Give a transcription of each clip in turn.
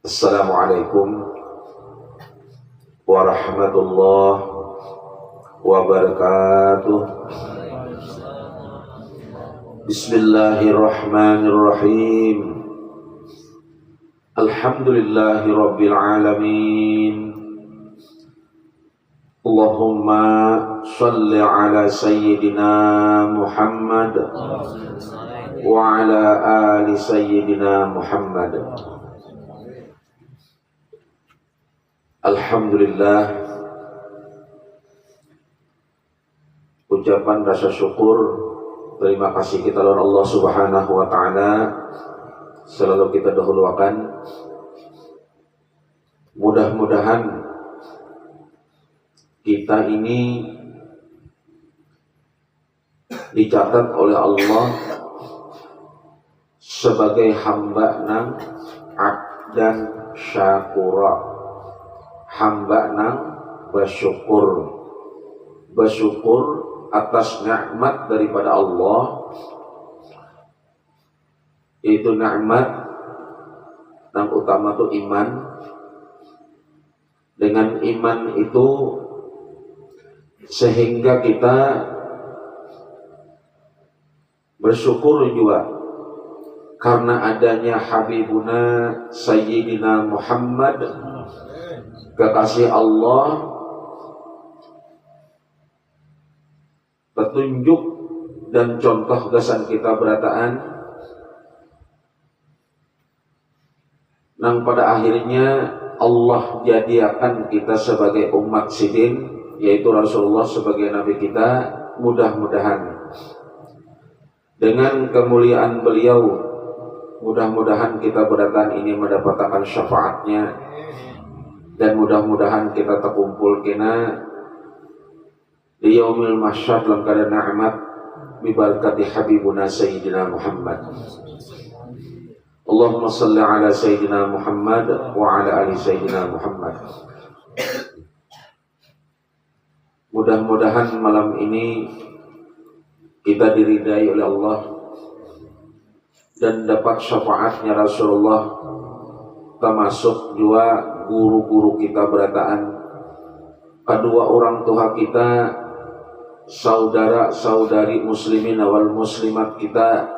Assalamualaikum warahmatullahi wabarakatuh. Bismillahirrahmanirrahim. Alhamdulillahi rabbil alamin. Allahumma shalli ala sayyidina Muhammad wa ala ali sayyidina Muhammad. Alhamdulillah, ucapan rasa syukur, terima kasih kita kepada Allah Subhanahu wa taala selalu kita dahulukan. Mudah-mudahan kita ini dicatat oleh Allah sebagai hamba nang abdan syakura, hamba nang bersyukur atas nikmat daripada Allah. Itu nikmat yang utama itu iman. Dengan iman itu sehingga kita bersyukur juga karena adanya Habibuna Sayyidina Muhammad, kekasih Allah, petunjuk dan contoh kesan kita berataan, yang pada akhirnya Allah jadikan kita sebagai umat sidin, yaitu Rasulullah sebagai Nabi kita. Mudah-mudahan dengan kemuliaan beliau, mudah-mudahan kita berataan ini mendapatkan syafaatnya, dan mudah-mudahan kita terkumpul kena di yaumil mahsyar dalam keadaan nikmat bi barakati habibuna sayyidina Muhammad. Allahumma salli ala sayyidina Muhammad wa ala ali sayyidina Muhammad. Mudah-mudahan malam ini kita diridai oleh Allah dan dapat syafaatnya Rasulullah, termasuk juga guru-guru kita berataan, kedua orang tua kita, saudara-saudari muslimin wal muslimat kita.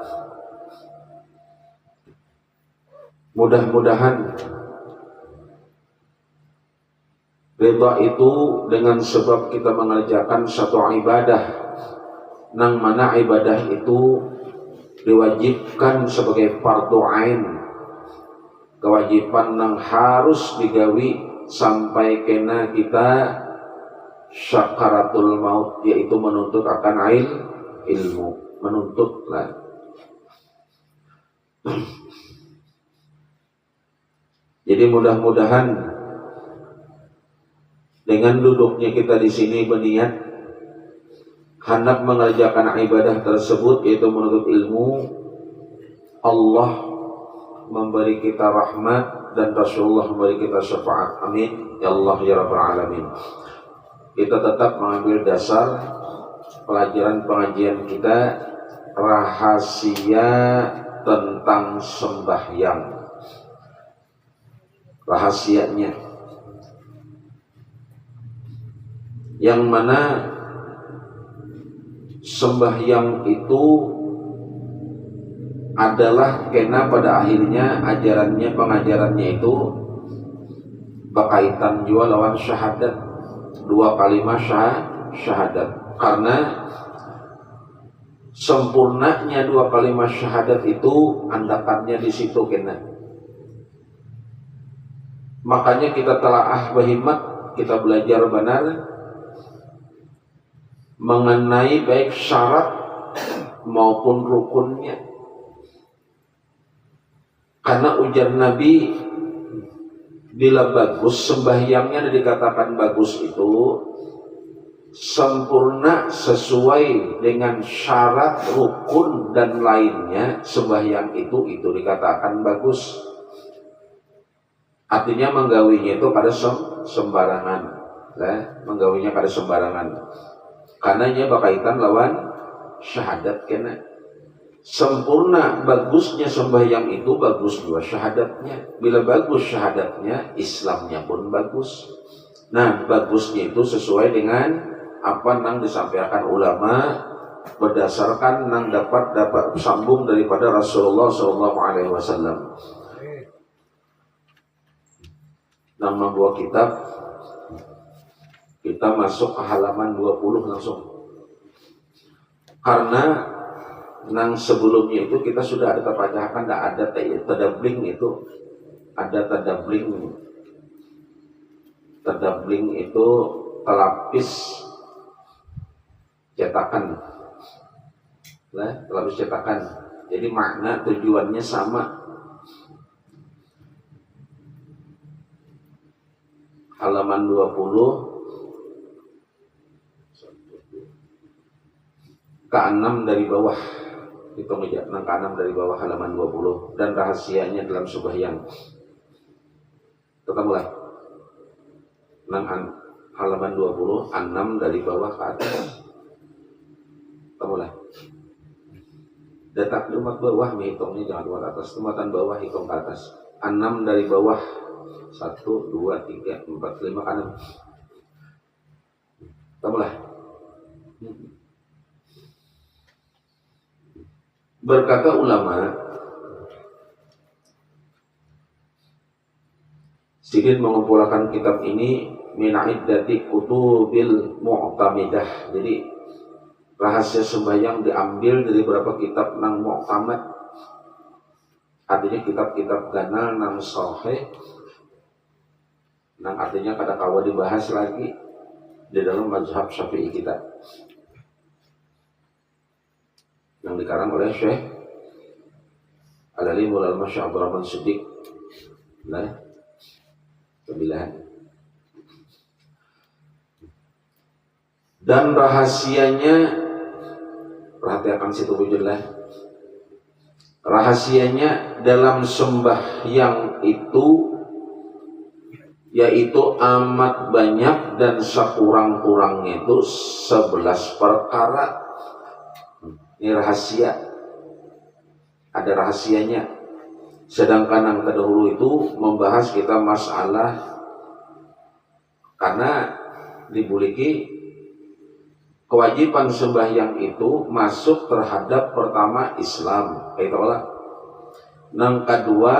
Mudah-mudahan ridha itu dengan sebab kita mengerjakan satu ibadah, nang mana ibadah itu diwajibkan sebagai fardu ain, kewajiban nang harus digawi sampai kena kita syakaratul maut, yaitu menuntut akan ilmu, menuntutlah. Jadi mudah-mudahan dengan duduknya kita di sini berniat hendak mengerjakan ibadah tersebut, yaitu menuntut ilmu, Allah memberi kita rahmat dan Rasulullah memberi kita syafaat. Amin ya Allah ya Rabbal alamin. Kita tetap mengambil dasar pelajaran pengajian kita, rahasia tentang sembahyang. Rahasianya yang mana sembahyang itu adalah kena pada akhirnya ajarannya, pengajarannya itu berkaitan juga lawan syahadat, dua kalimat syahadat. Karena sempurnanya dua kalimat syahadat itu andakannya di situ kena. Makanya kita telaah berhimmat, kita belajar benar mengenai baik syarat maupun rukunnya. Karena ujar Nabi, bila bagus sembahyangnya dikatakan bagus itu sempurna sesuai dengan syarat, rukun dan lainnya, sembahyang itu dikatakan bagus. Artinya menggawinya itu pada sembarangan, menggawinya pada sembarangan. Karena ia berkaitan lawan syahadat kena. sempurna bagusnya sembahyang itu bagus juga syahadatnya. Bila bagus syahadatnya, Islamnya pun bagus. Nah, bagusnya itu sesuai dengan apa yang disampaikan ulama berdasarkan yang dapat sambung daripada Rasulullah SAW. Yang membawa kitab, kita masuk ke halaman 20 langsung. Karena yang sebelumnya itu kita sudah ada terbacakan, tidak ada tadabling itu, ada tadabling itu telapis cetakan, telapis cetakan. Jadi makna tujuannya sama. Halaman 20 ke-6 dari bawah, hitung aja, ke-6 dari bawah halaman 20, dan rahasianya dalam sembahyang. Kita mulai halaman 20, 6 dari bawah ke atas. Kita mulai. Detak di umat bawah, hitungnya jangan buat atas, tempatan bawah hitung ke atas. 6 dari bawah, 1, 2, 3, 4, 5 kanan. Kita mulai. Berkata ulama, Sidin mengumpulkan kitab ini min iddati kutubil mu'tamidah. Jadi rahasia sembahyang diambil dari beberapa kitab nang mu'tamad. Artinya kitab-kitab ganal nang sahih, nang artinya kada kawa dibahas lagi di dalam mazhab Syafi'i kita, yang dikarang oleh Syekh Al-Alimul Al-Masya Abdurrahman Siddiq. Nah, 9. Dan rahasianya, perhatikan situ wujudlah. Rahasianya dalam sembahyang itu yaitu amat banyak dan sekurang-kurangnya itu 11 perkara. Ini rahasia, ada rahasianya. Sedangkan yang terdahulu itu membahas kita masalah karena dibuliki kewajiban sembahyang itu masuk terhadap pertama Islam, itulah. Yang kedua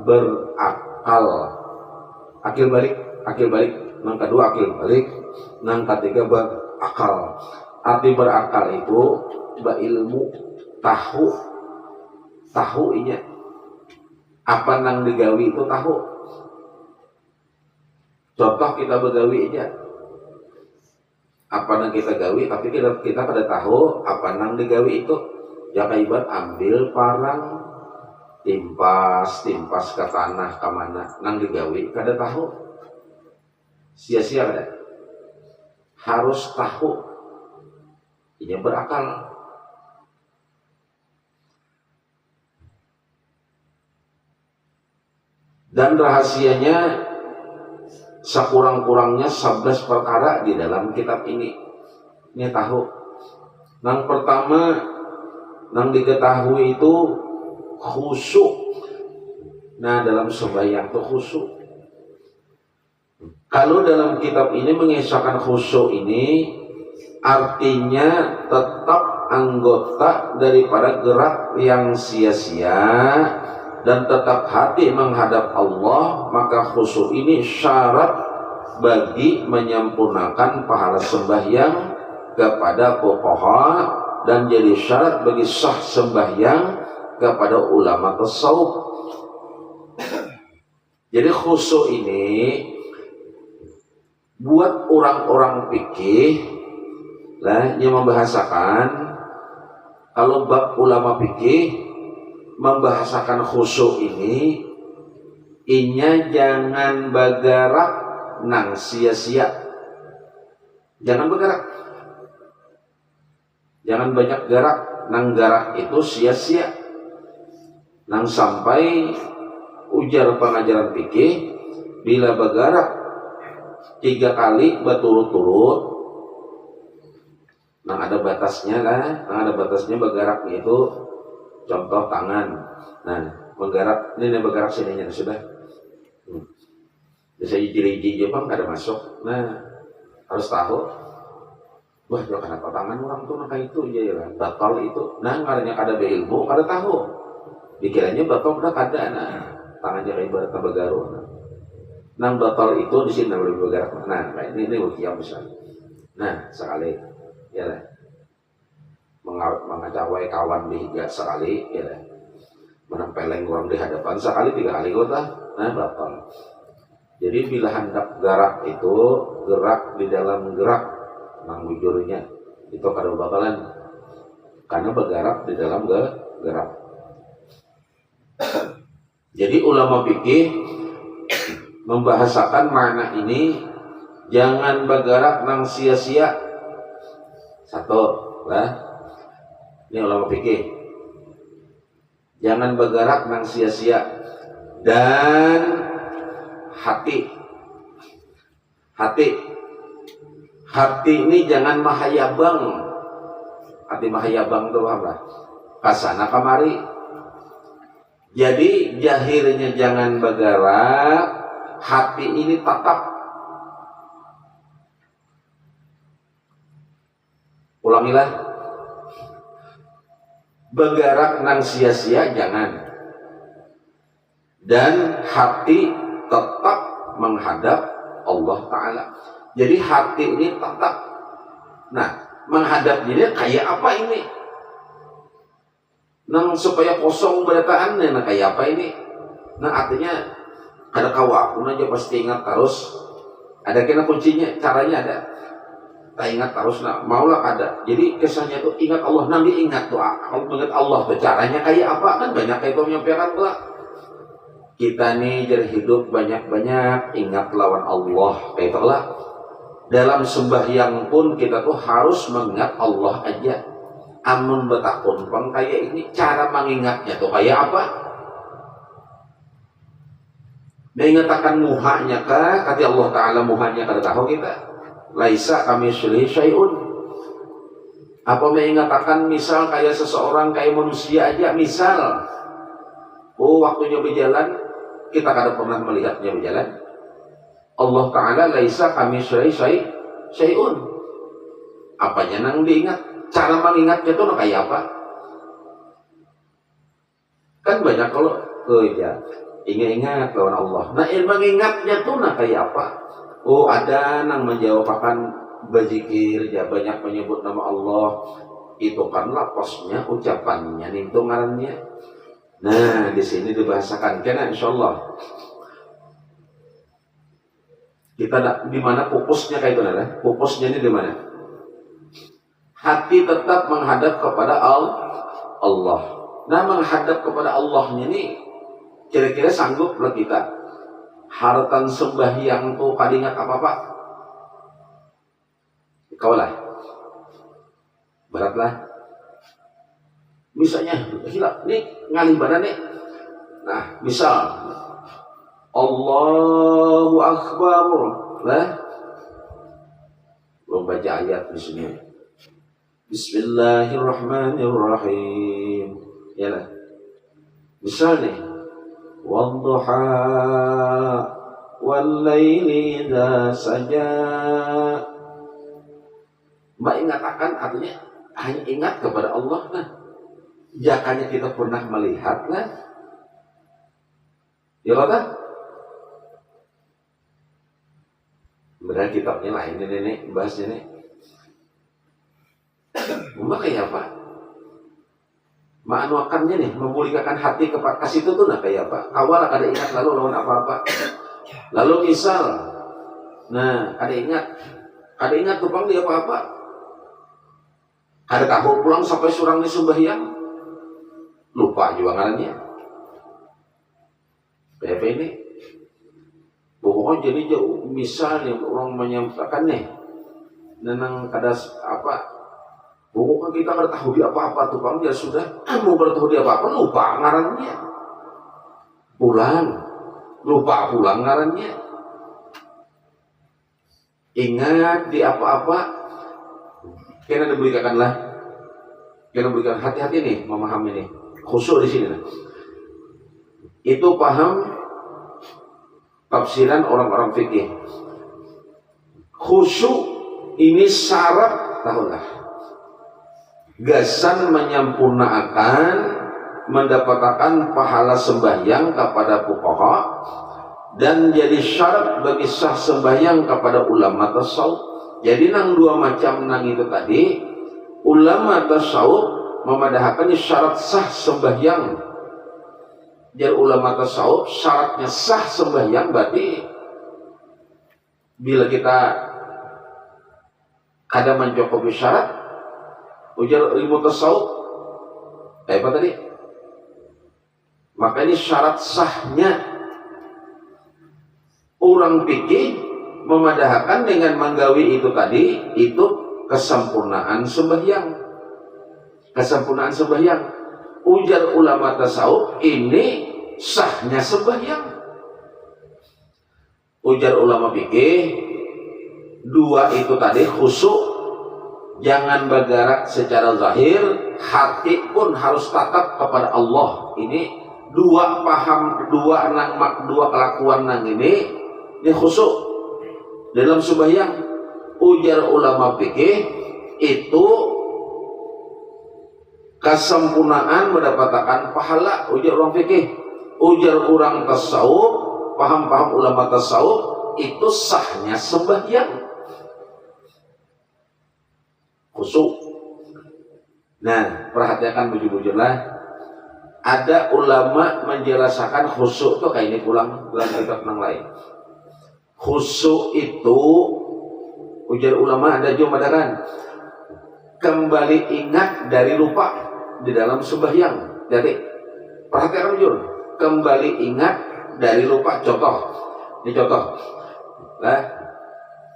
berakal, akil balik. Yang kedua akil balik. Yang ketiga berakal. Arti berakal itu ilmu, tahu inya apa nang digawi itu tahu. Contoh kita begawi aja, apa nang kita gawi, tapi kita pada tahu apa nang digawi itu. Ya kaibat ambil parang timpas ke tanah kemana nang digawi kada tahu, sia-sia kada. Harus tahu, ini berakal. Dan rahasianya sekurang-kurangnya 11 perkara di dalam kitab ini. Ini tahu. Yang pertama, yang diketahui itu khusyuk. Nah, dalam sembahyang itu khusyuk. Kalau dalam kitab ini mengisahkan khusyuk ini, artinya tetap anggota daripada gerak yang sia-sia dan tetap hati menghadap Allah, maka khusyuk ini syarat bagi menyempurnakan pahala sembahyang kepada fuqaha dan jadi syarat bagi sah sembahyang kepada ulama tasawuf. Jadi khusyuk ini buat orang-orang fikih lah yang membahasakan, kalau bab ulama fikih membahasakan khusyuk ini, inya jangan bergerak nang sia-sia. Jangan bergerak, jangan banyak gerak, nang gerak itu sia-sia. Nang sampai ujar pengajaran fikih, bila bergerak 3 kali berturut-turut, nang ada batasnya lah, nang ada batasnya bergeraknya itu Contoh tangan. Nah, menggarap ini bergerak sininya sudah. Biasanya jiri-jiri Jepang nggak ada masuk. Nah, harus tahu. Wah, ya kenapa tangan orang tuh kayak itu ya, ya batal itu. Nah, karena kada berilmu, kada tahu. Pikirannya batal udah kada. Nah, tangannya kayak ibarat bagaru. Nah, batal itu di sini boleh bergerak. Nah, ini ukiam misalnya. Nah, sekali ya lah. Mengacawai kawan dihiga sekali ya lah. Menempeleng orang di hadapan sekali 3 kali kota. Nah, batal. Jadi bila hendak gerak itu gerak di dalam gerak nang bujurnya itu kada bakalan karena bergerak di dalam gerak. Jadi ulama fikih membahasakan makna ini jangan bergerak nang sia-sia. Satu lah. Ini ulama fikih. Jangan bergerak nang sia-sia dan hati ini jangan mahayabang. Hati mahayabang itu apa? Kasana kamari. Jadi jahirnya jangan bergerak, hati ini tetap. Ulangilah. Bergerak nang sia-sia jangan. Dan hati tetap menghadap Allah Ta'ala. Jadi hati ini tetap. Nah, menghadap diri kayak apa ini? Nang supaya kosong berataannya, nah kayak apa ini? Nah artinya ada kawakun aja pasti ingat terus. Ada kena kuncinya, caranya ada. Tak ingat terus, nah maulah ada. Jadi kesannya tuh ingat Allah, nanti ingat tuh. Kalau ingat Allah tuh caranya kayak apa? Kan banyak kayak itu menyampaikan pula. Kita nih jadi hidup banyak-banyak ingat lawan Allah kayak itulah. Dalam sembahyang pun kita tuh harus mengingat Allah aja. Amun betakun pun kayak ini cara mengingatnya tuh kayak apa? Mengatakan muhanya kah? Kata Allah Ta'ala muhanya kada tahu kita. Laisa kami syai'un syai'un. Apa mengatakan misal kayak seseorang kayak manusia aja misal. Oh waktunya berjalan kita kada pernah melihatnya berjalan. Allah Ta'ala laisa kami syai'un. Apanya nang diingat? Cara mengingatnya itu kayak apa? Kan banyak kalau ya ingat-ingat lawan Allah. Nah mengingatnya tuh kayak apa? Oh ada nang menjawabkan berzikir ya banyak menyebut nama Allah. Itu kan lapasnya ucapannya itu ngarannya. Nah di sini dibahasakan kena insyaallah. Kita di mana fokusnya kayak itu adalah fokusnya ini di mana? Hati tetap menghadap kepada Allah. Nah menghadap kepada Allahnya ini kira-kira sangguplah kita. Hartan sembahyang tuh kadingat apa-apa. Kaulah. Beratlah. Misalnya hilap nih ngalih badan nih. Nah misal Allahu Akbar lah. Belum baca ayat di sini. Bismillahirrahmanirrahim. Ya lah. Misal nih, wadduha wal laili idza saja. Mbak ingatkan artinya hanya ingat kepada Allah nah. Jakanya kita pernah melihat lah. Ya kata? Benar kitabnya lain ini bahasnya nih. Kayak apa? Maknuakannya nih memulihkan hati kepada kasih itu tuh nah kayak apa? Awal ada ingat lalu lawan apa-apa. Lalu misal, nah ada ingat tupang dia apa-apa. Ada tahu pulang sampai surang di sembahyang, lupa juga ngarannya. Kayak ini, pokoknya jadi jauh misalnya orang menyampaikan nih, nenang kada apa? Bukan kita nggak tahu dia apa-apa tuh bang, ya sudah. Mau bertahu dia apa-apa, lupa ngarannya. Lupa pulang ngarannya. Ingat di apa-apa, kena diberikanlah. Kena berikan hati-hati nih, memahami nih. Khusyuk di sini. Itu paham tafsiran orang-orang fikih. Khusyuk ini syarat, tahulah, gasan menyempurnakan mendapatkan pahala sembahyang kepada fuqaha dan jadi syarat bagi sah sembahyang kepada ulama tasawuf. Jadi nang dua macam nang itu tadi, ulama tasawuf memadahkan syarat sah sembahyang. Jadi ulama tasawuf syaratnya sah sembahyang berarti bila kita ada mencukupi syarat, ujar ilmu tasawuf apa tadi? Maka ini syarat sahnya. Orang fikih memadahkan dengan menggawi itu tadi, itu kesempurnaan sembahyang. Kesempurnaan sembahyang. Ujar ulama tasawuf ini sahnya sembahyang. Ujar ulama fikih dua itu tadi khusyuk, jangan bergerak secara zahir, hati pun harus tatap kepada Allah. Ini dua paham, dua kelakuan nang ini khusyuk dalam sembahyang. Ujar ulama fikih itu kesempurnaan mendapatkan pahala. Ujar orang fikih. Ujar orang tasawuf, paham-paham ulama tasawuf, itu sahnya sembahyang khusyuk. Nah, perhatikan bujur-bujurlah. Ada ulama menjelaskan khusyuk itu kayak ini pulang kitab yang lain. Khusyuk itu ujar ulama ada juga madakan kembali ingat dari lupa di dalam sembahyang. Jadi perhatikan bujur, kembali ingat dari lupa. Ini contoh. Nah,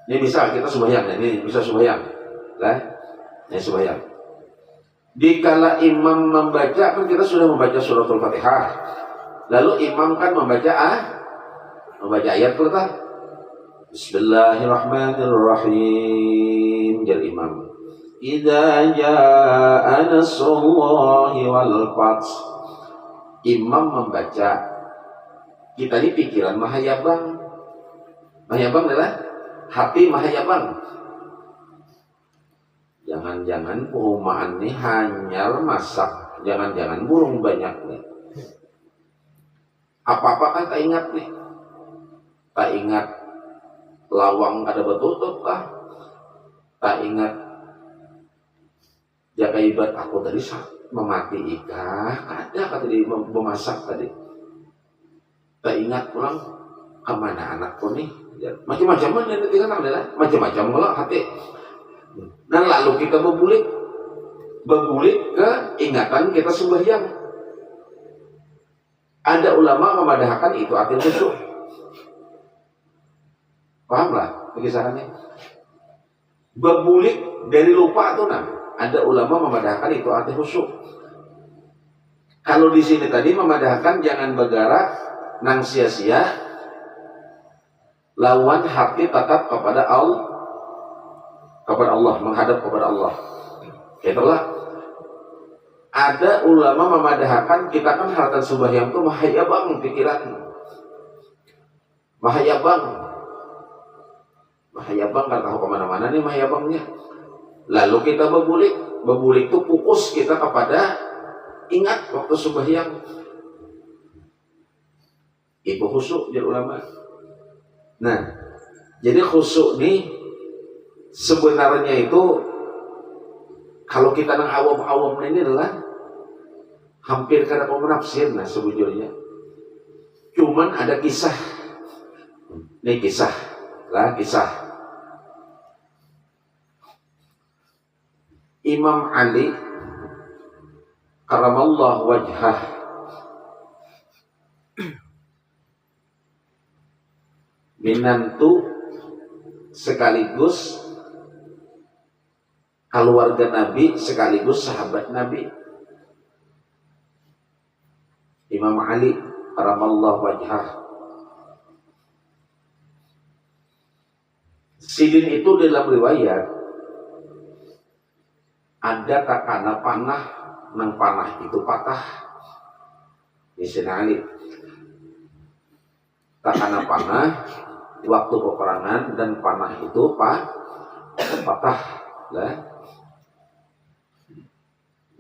ini bisa kita sembahyang. Ini bisa sembahyang. Nah, ini sembahyang. Dikala imam membaca, kan kita sudah membaca suratul Fatihah. Lalu imam kan membaca ayat kita. Bismillahirrahmanirrahim. Jadi imam. Idza jaa nasrullahi wal fath. Imam membaca. Kita ini pikiran mahayabang. Mahayabang adalah hati mahayabang. Jangan-jangan perumahan ini hanya masak. Jangan-jangan burung banyak nih. Apa-apa kan tak ingat nih. Tak ingat lawang ada betutup kah? Tak ingat jaga ibadah aku tadi memati ikah. Ada kata dia memasak tadi. Tak ingat pulang kemana anakku nih. Macam-macam yang kita adalah macam-macam kalau hati. Dan lalu kita berbulik ke ingatan kita sembahyang. Ada ulama memadahkan itu arti khusyuk. Pahamlah kisarannya. Berbulik dari lupa itu ada ulama memadahkan itu arti khusyuk. Kalau di sini tadi memadahkan jangan bergerak nang sia-sia, lawan hati tetap kepada Allah. Menghadap kepada Allah. Itulah ada ulama memadahkan kita kan haratan sembahyang itu mahayabang pikiran. Mahayabang kan tahu kemana-mana nih mahayabangnya. Lalu kita berbulik itu fokus kita kepada ingat waktu sembahyang. Itu khusyuk jadi ulama. Nah, jadi khusyuk nih sebenarnya itu kalau kita nang awam-awam ini adalah hampir kada mau menafsir sebujurnya. Cuman ada kisah. Ini kisah. Imam Ali karamallahu wajhah minantu sekaligus keluarga Nabi sekaligus sahabat Nabi. Imam Ali karamallahu wajhah. Sidin itu dalam riwayat ada takana panah nang panah itu patah. Ini Sayyidina Ali. Takana panah waktu peperangan dan panah itu patah lah.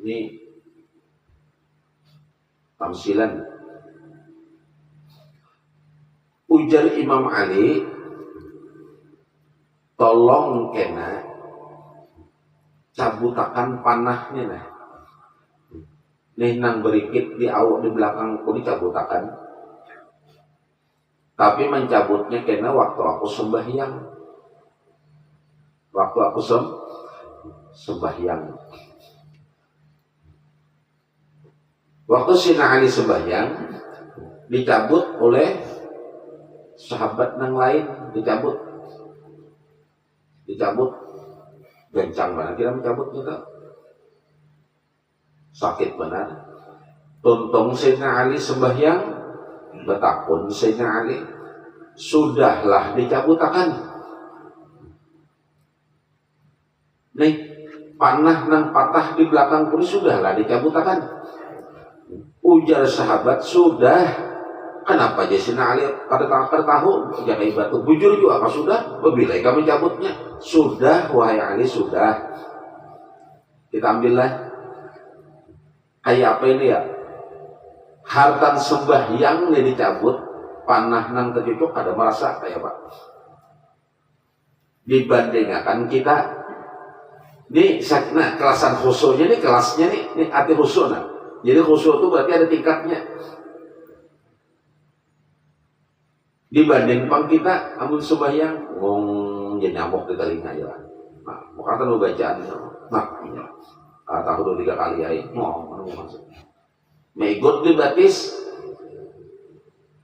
Ini tamsilan. Ujar Imam Ali, tolong kena cabutakan panahnya nah. Nih nang berikit di awak di belakang ku dicabutakan. Tapi mencabutnya kena waktu aku sembahyang. Waktu aku sembahyang. Waktu Sayyidina Ali sembahyang dicabut oleh sahabat yang lain, dicabut gencang banget kira mencabut kita. Sakit benar. Tuntung Sayyidina Ali sembahyang, betakun Sayyidina Ali, sudahlah dicabutakan. Nih, panah nang patah di belakang pun sudahlah dicabutakan. Ujar sahabat, sudah. Kenapa Sayyidina Ali pada tahun jangan batu bujur juga apa sudah? Bila kami cabutnya, sudah wahai Ali sudah. Kita ambillah. Kayak apa ini ya? Hartan sembahyang yang dicabut, panah nang tercucuk ada merasa kayak Pak. Dibandingkan kita ini nah, kelasan khusyuknya ini kelasnya nih hati khusyuk nah. Jadi khusyuk itu berarti ada tingkatnya. Dibanding pang kita amun sembahyang jadi nyamuk di telinga ya. Nah, kata lu bacaan ya. Tahu 2-3 kali ya. Maksud. Megot di batis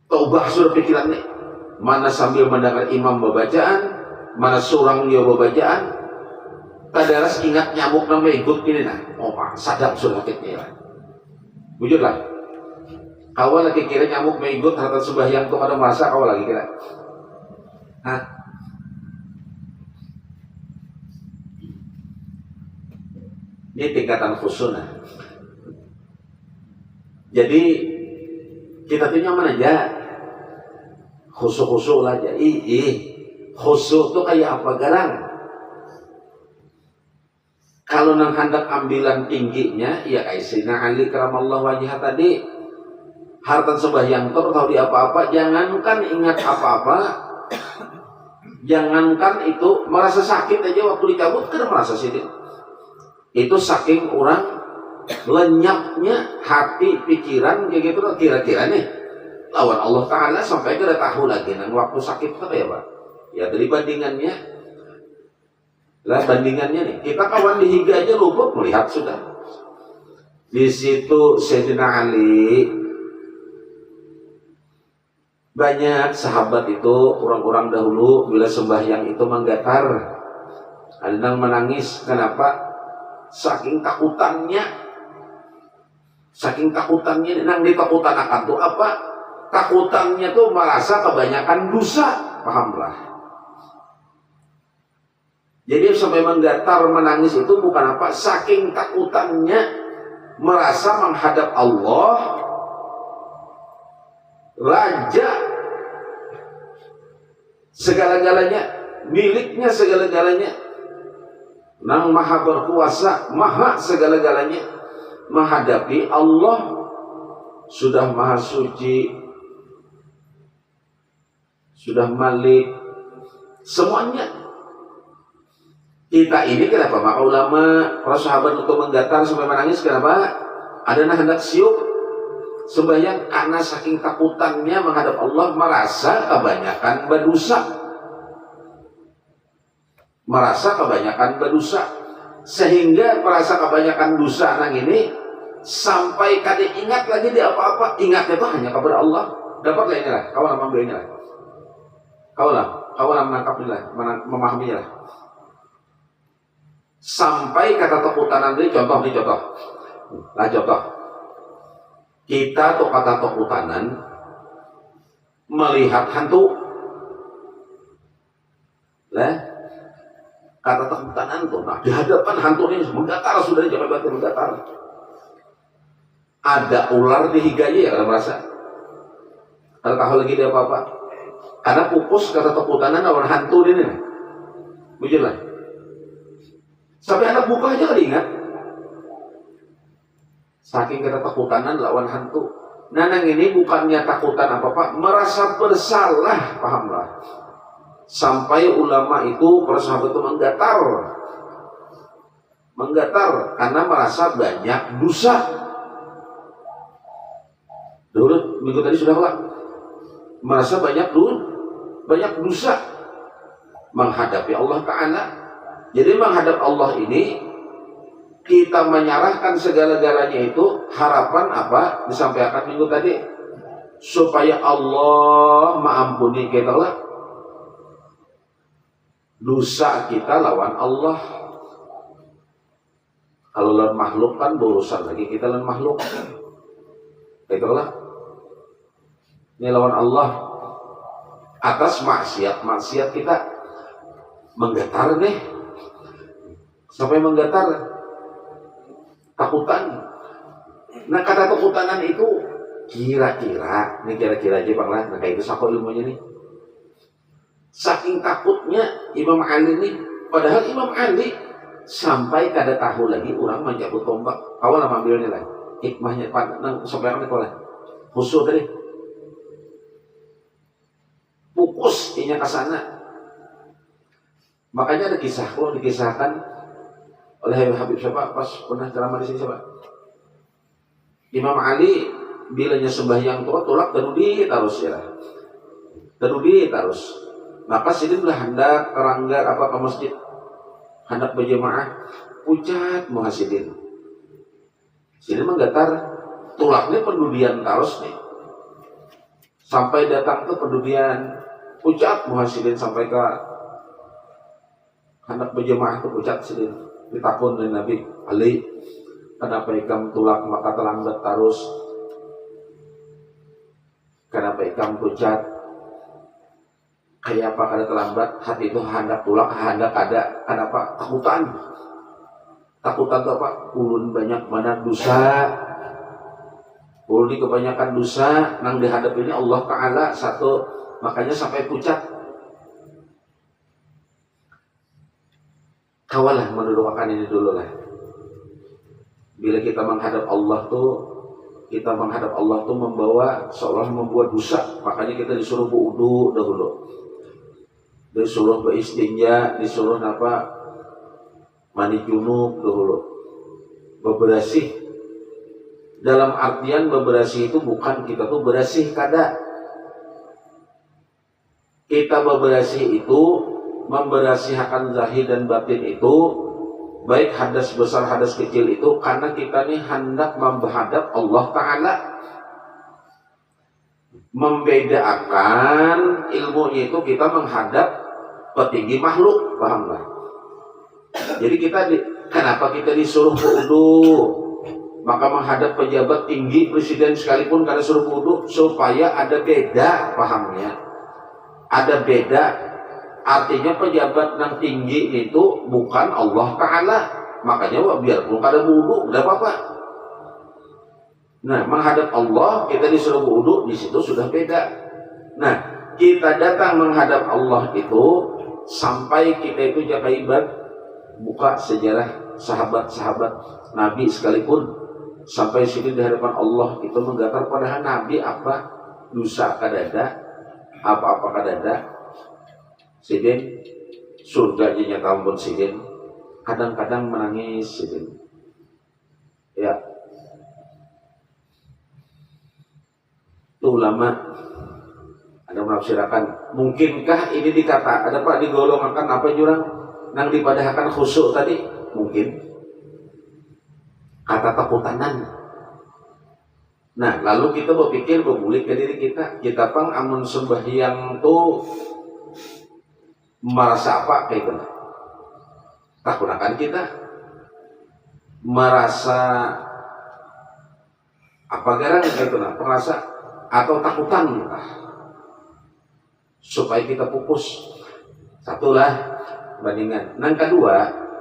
taubah sudah pikirannya. Mana sambil mendengar imam babacaan, mana surang dia babacaan. Kadaras ingat nyamuk nama ikut ini nah. Pak, sadap sudah sakitnya ya. Bujurlah. Kau lagi kira nyamuk mengikut harta sembahyang tuh ada masa kau lagi kira. Hah? Ini tingkatan khusyuk. Jadi kita tuh nyaman aja. Khusyuk aja. Khusyuk tuh kayak apa garang? Kalau nang hendak ambilan tingginya, ya kayak Sayyidina Ali karamallahu wajhah tadi, harta sembahyang tuh kalau di apa-apa, jangankan ingat apa-apa, jangankan itu merasa sakit aja waktu dicabut kan merasa sakit. Itu saking orang lenyapnya hati pikiran kayak gitu kira-kira nih lawan Allah Ta'ala sampai kita tahu lagi nang waktu sakit itu kayak apa ya dari bandingannya nih kita kawan di higa aja lupa melihat sudah di situ Sayyidina Ali banyak sahabat itu orang-orang dahulu bila sembahyang itu menggetar ada yang menangis kenapa saking takutannya nang ditakutan akan tuh apa takutannya tuh merasa kebanyakan dosa pahamlah jadi sampai menggetar menangis itu bukan apa saking takutannya merasa menghadap Allah raja segala-galanya miliknya segala-galanya nang maha berkuasa maha segala-galanya menghadapi Allah sudah maha suci sudah malik semuanya kita ini kenapa maka ulama para sahabat untuk menggatar sampai menangis kenapa ada nah hendak siup sembahyang karena saking takutannya menghadap Allah merasa kebanyakan berdosa sehingga merasa kebanyakan dosa nang ini sampai kada ingat lagi di apa-apa ingatnya itu hanya kepada Allah dapatlah inilah kawan ambil inilah kawan menangkapnya memahaminya lah sampai kata takutan nanti contoh kita tuh kata takutanan melihat hantu lah kata takutan tuh nah di hadapan hantu ini menggatar sudah jangan berarti menggatar ada ular di higanya ya kalau merasa kalau tahu lagi dia apa-apa karena pupus kata takutanan lawan hantu ini bujur lah sampai anak buka aja kali ingat saking kata takutanan lawan hantu Nanang ini bukannya takutan apa-apa merasa bersalah pahamlah sampai ulama itu para sahabat itu menggetar karena merasa banyak dosa. Dulu minggu tadi sudah lah merasa banyak dosa menghadapi Allah Ta'ala. Jadi menghadap Allah ini kita menyerahkan segala-galanya itu harapan apa disampaikan minggu tadi supaya Allah mengampuni kita lah dosa kita lawan Allah. Kalau lawan makhluk kan berurusan lagi kita lawan makhluk. Itulah. Ini lawan Allah. Atas maksiat kita menggetar nih. Sampai menggetar. Takutan. Nah kata takutanan itu kira-kira aja Bang lah. Nah kayak itu sako ilmunya nih. Saking takutnya Imam Ali nih. Padahal Imam Ali sampai kada tahu lagi orang mencabut tombak awal nama ambilnya lah hikmahnya sampai apa nih khusus tadi pupus inya ke sana makanya ada kisah kalau dikisahkan oleh Habib siapa pas pernah ceramah di sini siapa Imam Ali bilanya sembahyang tolak terudi terus maka sini belah hendak keranggar apa ke masjid hendak berjemaah pucat muhasidin sini menggetar tulaknya pendudian terus nih sampai datang ke pendudian pucat muhasidin sampai ke hendak berjemaah itu pucat sidin ditakun dari Nabi Ali kenapa ikam tulak maka terlambat terus kenapa ikam pucat kayak apa kada terlambat hati itu hendak tulak hendak ada kenapa takutan itu apa ulun banyak mana dosa ulun kebanyakan dosa nang dihadapi ini Allah Ta'ala satu makanya sampai pucat kawalah mendoakan ini dulu lah bila kita menghadap Allah tuh membawa seolah membuat dosa makanya kita disuruh berwudu dahulu disuruh beristinja, disuruh mandi junub dahulu bebersih dalam artian bebersih itu bukan kita tuh bersih kada kita bebersih itu membersihkan zahir dan batin itu baik hadas besar hadas kecil itu karena kita nih hendak menghadap Allah Ta'ala membedakan ilmunya itu kita menghadap petinggi makhluk, paham lah. Jadi kenapa kita disuruh wudu? Maka menghadap pejabat tinggi presiden sekalipun karena suruh wudu supaya ada beda, pahamnya. Ada beda. Artinya pejabat yang tinggi itu bukan Allah Ta'ala. Makanya biarpun kada wudu, tidak apa-apa. Nah, menghadap Allah kita disuruh wudu di situ sudah beda. Nah, kita datang menghadap Allah itu sampai kita itu jaga ibad buka sejarah sahabat-sahabat Nabi sekalipun sampai sini di hadapan Allah itu menggatar padahal Nabi apa dosa kadada apa-apa kadada sidin surga nyata ampun sidin kadang-kadang menangis sidin ya itu ulama ada menafsirkan mungkinkah ini dikata ada pak digolongkan apa jurang nang dipadahkan khusyuk tadi mungkin kata takutanan nah lalu kita berpikir berbulik ke diri kita pang amun sembahyang tuh merasa apa kayak itu takunakan kita merasa apa garang kayak itu merasa atau takutan supaya kita pupus satulah bandingan. Yang kedua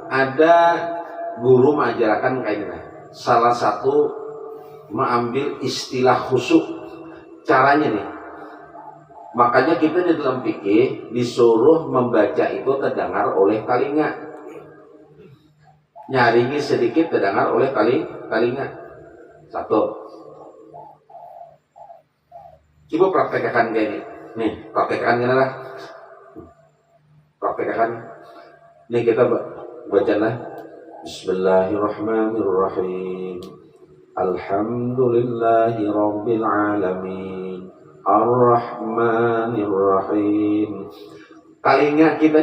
ada guru mengajarkan kayak gini salah satu mengambil istilah khusyuk. Caranya nih, makanya kita di dalam fikih disuruh membaca itu terdengar oleh telinga, nyaringi sedikit terdengar oleh telinga. Satu, coba praktekkan kayak ini. Nih, praktekkan gini lah. Praktekkan. Nih kita bacalah. Bismillahirrahmanirrahim. Alhamdulillahi rabbil alamin. Ar-Rahmanir-Rahim. Telinga kita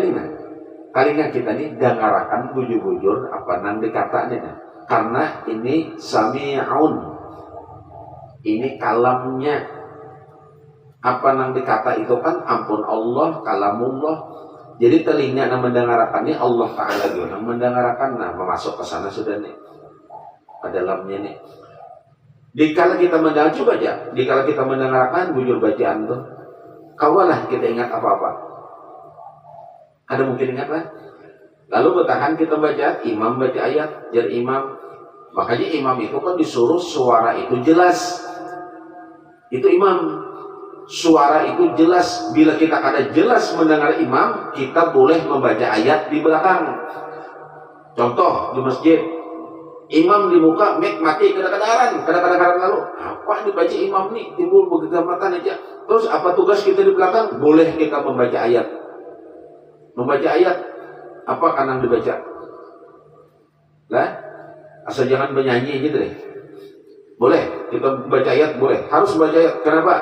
nih dengarakan bujur-bujur apa nang dikatanya. Karena ini sami'un. Ini kalamnya. Apa nang dikata itu kan ampun Allah, kalamullah. Jadi telinga yang mendengarkan ini Allah Ta'ala juga yang mendengarkan. Nah, masuk ke sana sudah nih. Ke dalamnya nih. Dikala kita mendengar, coba aja. Dikala kita mendengarkan bujur bacaan tuh, kawalah kita ingat apa-apa. Ada mungkin ingat lah. Lalu bertahan kita baca, imam baca ayat, jar imam. Makanya imam itu kan disuruh suara itu jelas. Itu imam. Suara itu jelas. Bila kita kada jelas mendengar imam, kita boleh membaca ayat di belakang. Contoh di masjid. Imam di muka, mic mati, kadang-kadang lalu apa dibaca imam nih, timbul kegamatan aja. Terus apa tugas kita di belakang? Boleh kita membaca ayat. Membaca ayat, apa kan yang dibaca? Lah, asal jangan bernyanyi gitu deh. Boleh, kita baca ayat, boleh. Harus baca ayat, kenapa?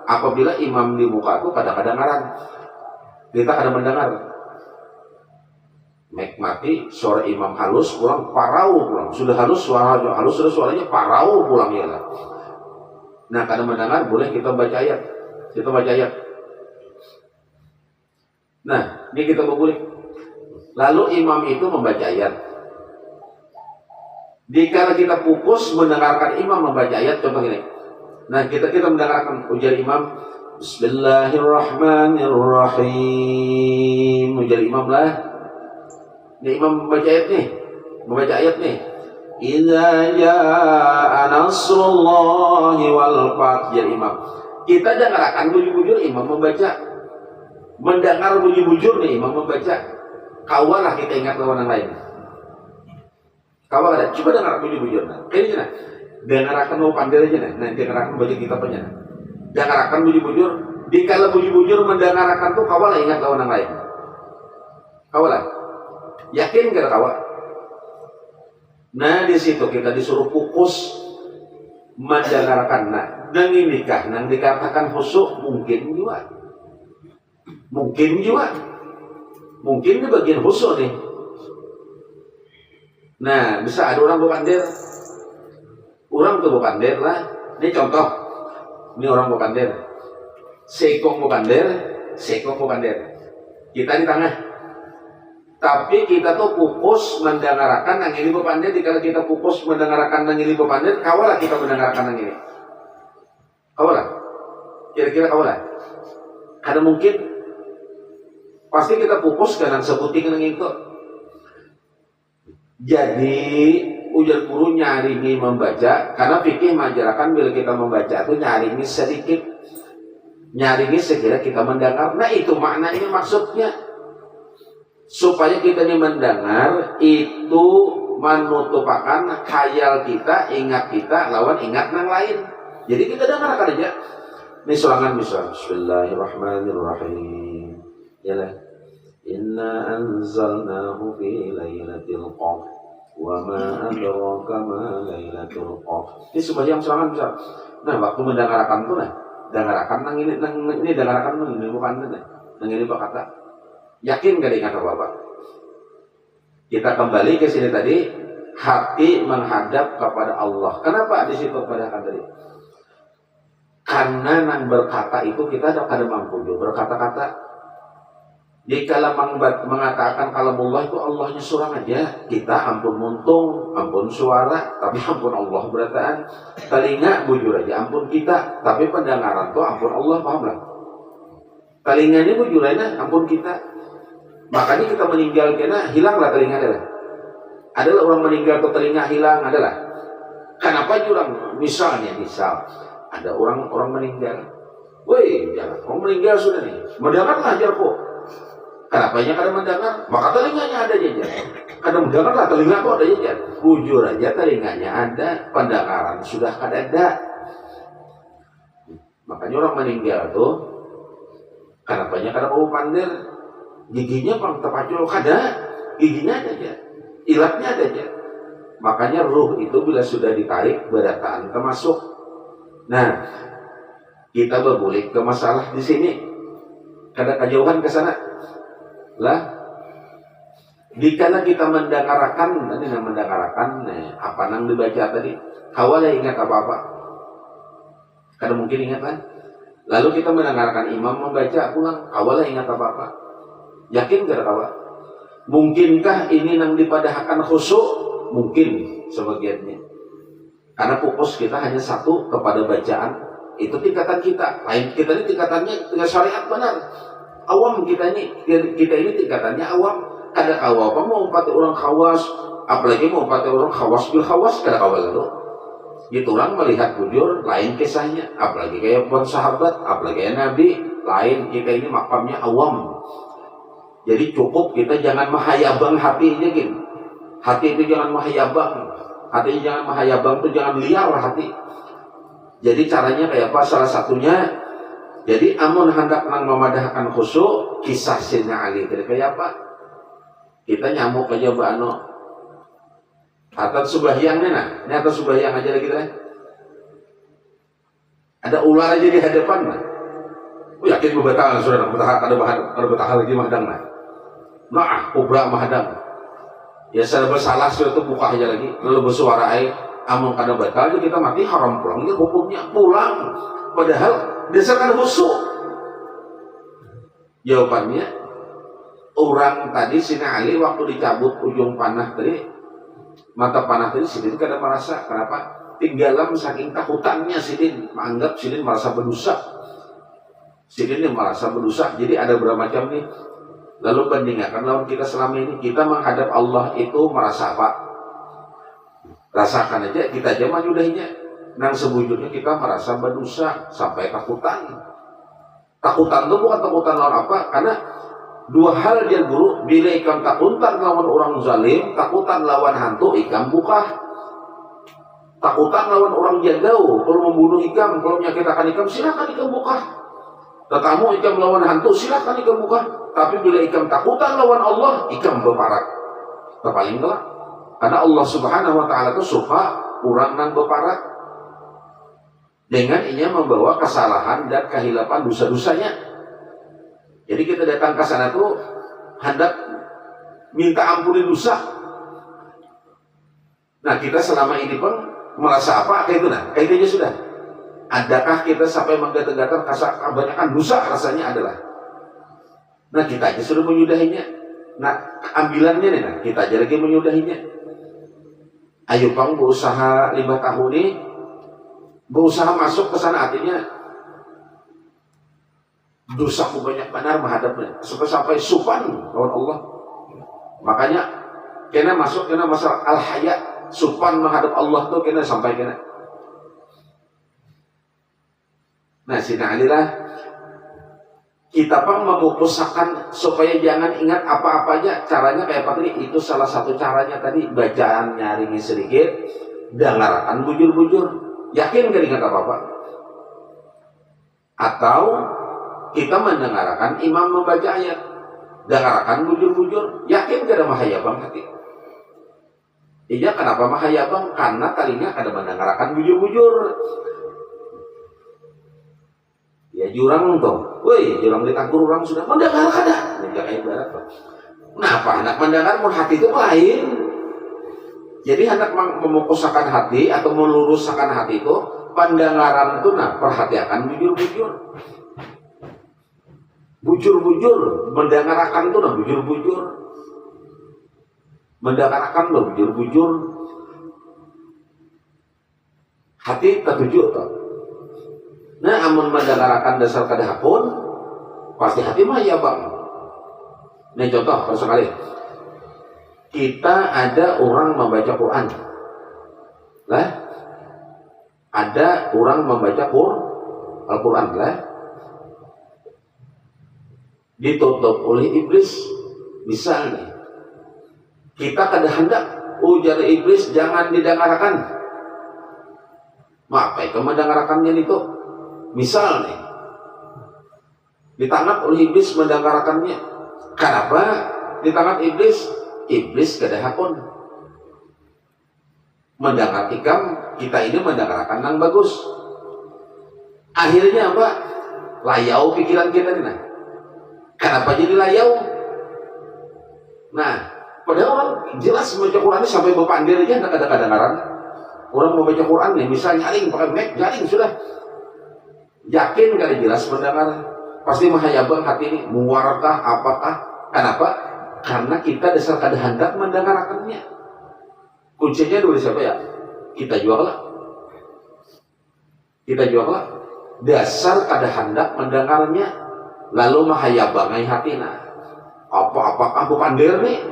Apabila imam di muka itu kadang-kadang kita kadang mendengar. Mic mati, suara imam halus, pulang parau pulang. Sudah halus, suara halus, sudah suaranya parau pulang ya lah. Nah, kadang mendengar boleh kita baca ayat. Kita baca ayat. Nah, ini kita boleh. Lalu imam itu membaca ayat. Dikala kita fokus mendengarkan imam membaca ayat, contoh ini. Nah, kita mendengarkan ujar imam, Bismillahirrahmanirrahim. Ujar imam lah. Ini imam membaca ayat nih. Idza jaa nasrullahi wal fath. Ya imam. Kita dengarkan bujur-bujur imam membaca. Mendengar bujur-bujur nih imam membaca. Kawalah kita ingat lawan yang lain. Kawal ada. Coba dengar bujur-bujur. Ini nah. Dengarkan mau pandai aja nah. Dengarkan baca kitabnya. Dengarkan bujur-bujur. Dikala bujur-bujur mendengarkan tuh kawalah ingat lawan yang lain. Kawalah. Yakin gak kawan? Nah di situ kita disuruh fokus mendengarkan. Nah, dan inikah yang dikatakan khusyuk mungkin juga. Mungkin di bagian khusyuk nih. Nah, bisa ada orang bukandir. Orang tuh bukandir lah. Ini contoh. Ini orang bukandir. Sekong bukandir. Kita di tengah. Tapi kita tuh fokus mendengarkan yang ini berpandai. Jika kita fokus mendengarkan yang ini berpandai, kawalah kita mendengarkan yang ini. Kawalah. Kira-kira kawalah. Karena mungkin pasti kita fokus dengan sebutin yang itu. Jadi ujar guru nyaringi membaca, karena fikih mengajarkan bila kita membaca itu nyaringi sedikit, nyaringi sekira kita mendengar. Nah itu maknanya maksudnya. Supaya kita ini mendengar itu menutupakan khayal kita, ingat kita lawan ingat yang lain. Jadi kita dengarkan aja. Ini serangan misal Bismillahirrahmanirrahim. Yalah. Inna anzalnahu fi lailatul qadr wa ma adraka ma lailatul qadr. Ini sebagian serangan misal. Nah, waktu mendengarkan tuh dengarkan nang ini dengarkan nang ini bukan nang ini Pak kata. Yakin gak ingat apa-apa? Kita kembali ke sini tadi, hati menghadap kepada Allah. Kenapa di situ kepada tadi? Karena nang berkata itu kita ada mampu juga berkata-kata. Jika mengatakan kalamullah itu Allahnya surang aja, kita ampun muntung, ampun suara, tapi ampun Allah berataan. Telinga bujur aja, ampun kita, tapi pendengaran itu ampun Allah, paham lah? Telinganya bujur aja, ampun kita. Makanya kita meninggal kena hilanglah telinga adalah. Adalah orang meninggal ke telinga hilang adalah. Kenapa jurang? Misal ada orang meninggal. Woi, jangan. Orang meninggal sudah nih. Mendengarlah jarko. Kenapanya kadang mendengar? Maka telinganya ada jajar. Kadang mendengarlah telinga kok ada jajar. Bujur aja telinganya ada, pendengaran sudah ada. Makanya orang meninggal tuh, kenapanya kadang mau pandir, giginya pang terpacul kada, giginya ada aja, ilatnya ada aja. Makanya ruh itu bila sudah ditarik berataan termasuk. Nah, kita berbulik ke masalah di sini. Kada kejauhan ke sana. Lah, dikala kita mendengarkan, apa nang dibaca tadi, kawala ingat apa-apa? Kada mungkin ingat kan? Lalu kita mendengarkan imam membaca pulang, kawala ingat apa-apa? Yakin kada kawa? Mungkinkah ini nang dipadahkan khusyuk? Mungkin sebagiannya. Karena fokus kita hanya satu kepada bacaan. Itu tingkatan kita. Lain kita ini tingkatannya dengan syariat benar. Awam kita ini tingkatannya awam. Ada kawa apa mau empati orang khawas, apalagi mau empati orang khawas bil khawas kada kawal lalu. Gitu orang melihat bujur lain kisahnya, apalagi kayak pun sahabat, apalagi kayak nabi, lain kita ini makamnya awam. Jadi cukup kita jangan mahayabang hatinya gitu. Hati itu jangan mahayabang. Hati jangan mahayabang itu jangan liar hati. Jadi caranya kayak apa? Salah satunya, jadi amun hendak nang memadahkan khusyuk, kisah Sayyidina Ali itu kayak apa? Kita nyamuk aja Mbak Ano. Atau subahyangnya nah, ini atau subahyang aja lagi kita. Ada ular aja di hadapan nah. Yakin bebatal sudah ada betah lagi mahdang nah. Nah, kubra mahdang. Ya saya bersalah sudah itu buka aja lagi. Lalu bersuara amun kada batal kita mati haram pulang. Ini hukumnya pulang. Padahal dasarkan khusyuk. Jawabannya, orang tadi Sina Ali waktu dicabut ujung panah tadi, mata panah tadi Sidin kada merasa. Kenapa? Tinggalan saking takutannya Sidin, menganggap Sidin merasa berdosa. Sidin yang merasa berdosa. Jadi ada berapa macam nih. Lalu bandingkan lawan kita selama ini, kita menghadap Allah itu merasa apa? Rasakan aja, kita aja menyudahinya. Nang sebujurnya kita merasa berdosa sampai takutan. Takutan itu bukan takutan lawan apa? Karena dua hal dia guru, bila ikam takutan lawan orang zalim, takutan lawan hantu ikam buka. Takutan lawan orang jadau, kalau membunuh ikam, kalau menyakitkan ikam, silakan ikam buka. Tetamu ikam lawan hantu, silakan ikam buka. Tapi bila ikam takutan lawan Allah, ikam berparak. Terpaling gelap. Karena Allah Subhanahu wa Ta'ala itu suka orang nang berparak. Dengan inya membawa kesalahan dan kehilapan dosa-dosanya. Jadi kita datang ke sana tuh hendak minta ampuni dosa. Nah kita selama ini pun merasa apa? Kayak itu nah, kayak itu aja sudah. Adakah kita sampai menggatal-gatal kebanyakan dosa rasanya adalah. Nah kita aja sudah menyudahinya. Nah ambilannya nih, nah, kita aja lagi menyudahinya. Ayo pang berusaha 5 tahun nih, berusaha masuk ke sana artinya dosaku banyak benar menghadapnya sampai supan lawan Allah. Makanya kena masuk kena masalah al-haya, supan menghadap Allah tuh kena sampai kena. Nah Sina Alilah kita pun memupuskan supaya jangan ingat apa-apa aja. Caranya kayak apa tadi? Itu salah satu caranya tadi. Bacaan nyaringi sedikit, dengarkan bujur-bujur. Yakin gak ingat apa-apa? Atau kita mendengarkan imam membaca ayat, dengarkan bujur-bujur. Yakin gak ada mahayabang hati? Iya, kenapa mahayabang? Karena tadinya ada mendengarkan bujur-bujur. Ya jurang tuh, woi jurang ditakur orang sudah mendengar kada, ini kayak ibarat pak. Kenapa hendak mendengar pun hati itu lain. Jadi hendak memukuskan hati atau meluruskan hati itu, pendengaran itu nah perhatikan bujur-bujur, bujur-bujur, mendengarkan itu nah bujur-bujur, mendengarkan tuh bujur-bujur, hati tertuju tuh. Nah, amun mendengarkan dasar kadah pun pasti hati mah ya bang. Ini contoh sekali. Kita ada orang membaca Quran. Lah, ada orang membaca Al-Quran lah, ditutup oleh iblis. Misalnya kita kada hendak ujar iblis jangan didengarkan, apa itu mendengarkannya itu. Misalnya ditangkap oleh iblis mendengarkannya. Kenapa ditangkap iblis? Iblis kada hakun mendengar ikam, kita ini mendengarkan yang bagus. Akhirnya apa? Layau pikiran kita ini. Kenapa jadi layau? Nah, padahal orang jelas membaca Quran ini sampai bepandir aja tidak ada kedengaran. Orang membaca Quran nih, misalnya nyaring pakai mic, nyaring sudah. Yakin kada jelas mendengar. Pasti mahayabang hati ini, muarakah, apakah? Kenapa? Karena kita dasar kada hendak mendengarkannya. Kuncinya dari siapa ya? Kita juallah. Kita juallah. Dasar kada hendak mendengarnya, lalu mahayabangai hatina. Apakah bepandir nih?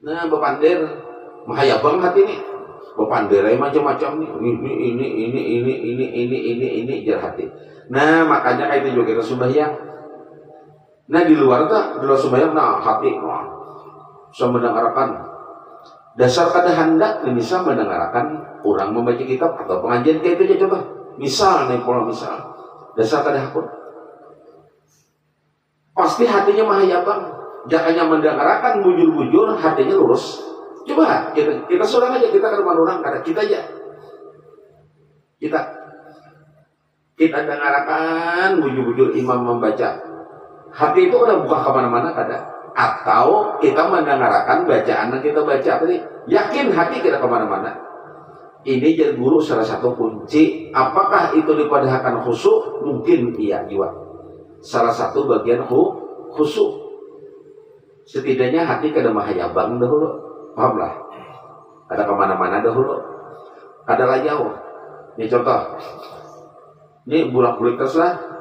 Nah, bepandir mahayabang hati nih. Bepandirai macam-macam nih. Ini jar hati. Nah, makanya kayak itu juga kita sembahyang. Nah, di luar sembahyang, nah hati bisa mendengarkan. Dasar kada hendak bisa mendengarkan orang membaca kitab atau pengajian kayak itu aja coba. Misal nih, pola misal. Dasar kada hakun. Pasti hatinya mahayabang. Jangannya mendengarkan bujur-bujur, hatinya lurus. Coba kita seorang aja, kita ke rumah orang, kada kita aja. Kita dengarkan bujur-bujur imam membaca. Hati itu udah buka kemana-mana kada. Atau kita mendengarkan bacaan yang kita baca tadi, yakin hati kita kemana-mana. Ini jadi guru salah satu kunci. Apakah itu dipadahkan khusyuk? Mungkin iya juga. Salah satu bagian khusyuk. Setidaknya hati kada mahayabang dahulu, pahamlah. Kada kemana-mana dahulu, kada layau. Ini contoh. Ini bulak-bulik terus lah.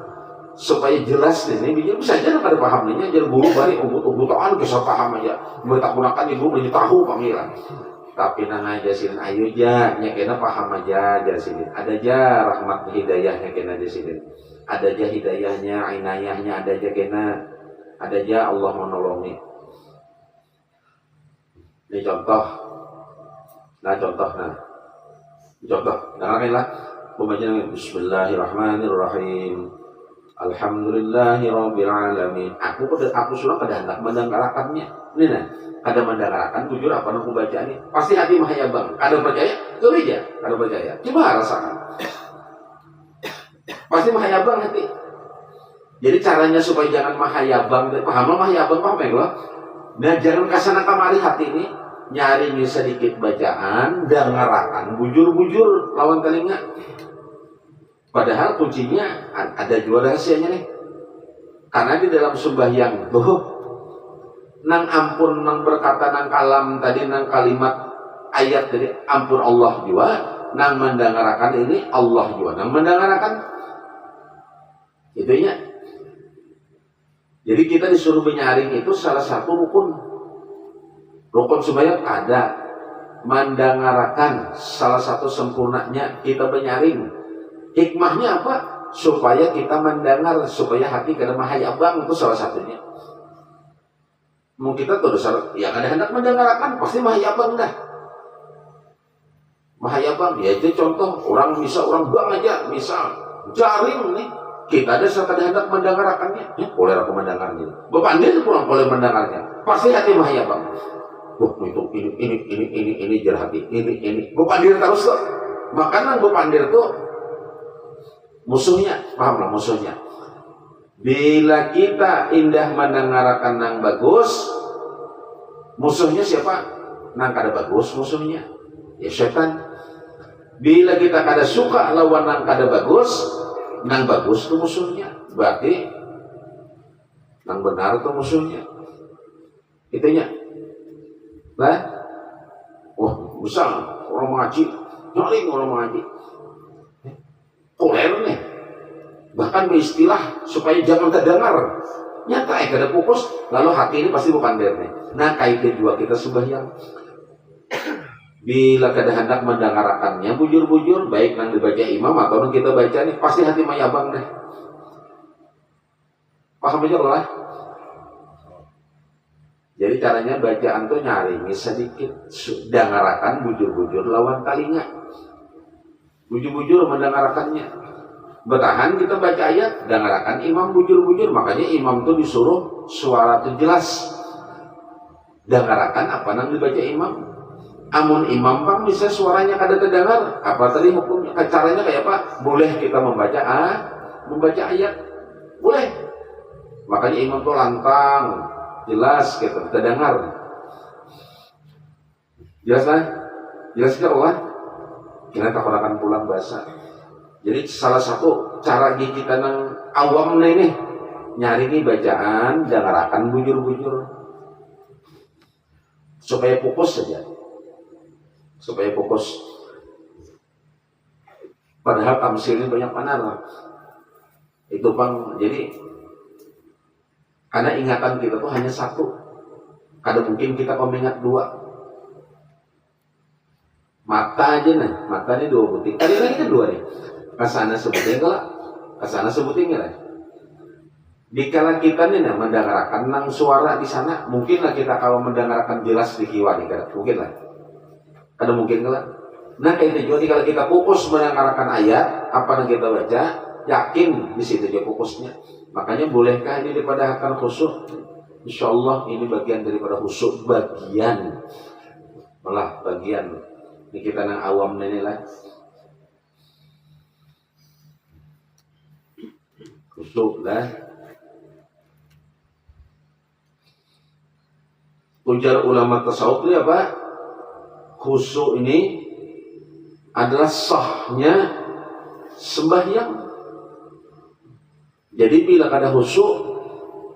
Supaya jelas ini bisa aja kada paham nih, jadi guru bari ubut-ubutan bisa paham aja. Mereka gunakan ibu menjadi tahu panggilan. Tapi nang aja sini ayo ja nyakena paham aja jar sini. Ada ja rahmat hidayahnya kena di sini. Ada ja hidayahnya, inayahnya ada ja kena. Ada ja Allah menolongi. Ini contoh. Contoh. Dengarkanlah pembacaan Bismillahirrahmanirrahim. Alhamdulillahirabbil alamin. Aku sudah kada hendak mendengarkannya. Ini nah, kada mendengarkan jujur apa nak baca ini. Pasti hati mahayabang. Kada percaya? Gereja, kada percaya. Coba rasakan. Pasti mahayabang hati. Jadi caranya supaya jangan mahayabang, paham mahayabang paham ya lo? Nah, jangan kasana kamari hati ini nyari sedikit bacaan, dengarkan bujur-bujur lawan telinga. Padahal kuncinya ada juga rahasianya nih. Karena di dalam sembahyang tuh nang ampun, nang berkata, nang kalam tadi, nang kalimat ayat tadi ampun Allah juga, nang mendengarkan ini Allah juga, nang mendengarkan itunya. Jadi kita disuruh menyaring itu salah satu rukun sembahyang ada. Mendengarkan salah satu sempurnanya kita menyaring. Hikmahnya apa? Supaya kita mendengar, supaya hati kada mahayabang, itu salah satunya. Mungkin kita tuh dasar yang ada hendak mendengarkan pasti mahayabang dah. Mahayabang ya itu contoh orang bang aja misal jaring nih kita ada kada hendak mendengarkannya. Boleh aku mendengarnya. Bepandir pulang boleh mendengarnya. Pasti hati mahayabang. Itu ini jar hati ini. Bepandir terus loh. Makanan bepandir tuh musuhnya, pahamlah musuhnya. Bila kita indah mendengarkan yang bagus, musuhnya siapa? Nang kada bagus musuhnya, ya setan. Bila kita kada suka lawan nang kada bagus, nang bagus tuh musuhnya. Berarti nang benar tuh musuhnya. Itunya. Lah, misal orang mengaji, nyaring orang mengaji. Kuler nih, bahkan beristilah supaya jangan terdengar. Nyata kada fokus, lalu hati ini pasti bukan nih. Nah, kayak kedua kita sembahyang. Bila kada hendak mendengarkannya bujur-bujur, baik nang dibaca imam atau nang kita baca nih, pasti hati mayabang deh. Paham aja lah. Jadi caranya bacaan tuh nyaringi sedikit, dengarkan bujur-bujur lawan telinga. Bujur-bujur mendengarkannya. Bertahan kita baca ayat, dengarkan imam bujur-bujur. Makanya imam tuh disuruh suara tuh jelas. Dengarkan apa nang dibaca imam. Amun imam bang bisa suaranya kada terdengar, apa tadi hukumnya? Caranya kayak apa? Boleh kita membaca ayat, boleh. Makanya imam tuh lantang, jelas gitu, terdengar. Jelas kan? Jelas ke Allah? Kita tak akan pulang bahasa. Jadi salah satu cara kita nang awam nih nyari nih bacaan, dengarkan bujur-bujur supaya fokus saja. Supaya fokus. Padahal tamsil ini banyak mana itu bang. Jadi karena ingatan kita tuh hanya satu, kada mungkin kita mengingat dua. Mata aja nih, mata ini dua butir. Tadi lagi kan dua nih. Kasana sebutin kalau kasana sebutin lah. Dikala kita nih mendengarkan nang suara di sana, mungkinlah kita kalau mendengarkan jelas di kiwani kada mungkin lah. Ada mungkin kalau nah kayak itu juga kalau kita fokus mendengarkan ayat apa yang kita baca, yakin di situ aja fokusnya. Makanya bolehkah ini daripada akan khusyuk? Insyaallah ini bagian daripada khusyuk, bagian malah bagian ini kita nang awam ini lah khusyuk lah. Ujar ulama tasawuf itu apa? Khusyuk ini adalah sahnya sembahyang. Jadi bila kada khusyuk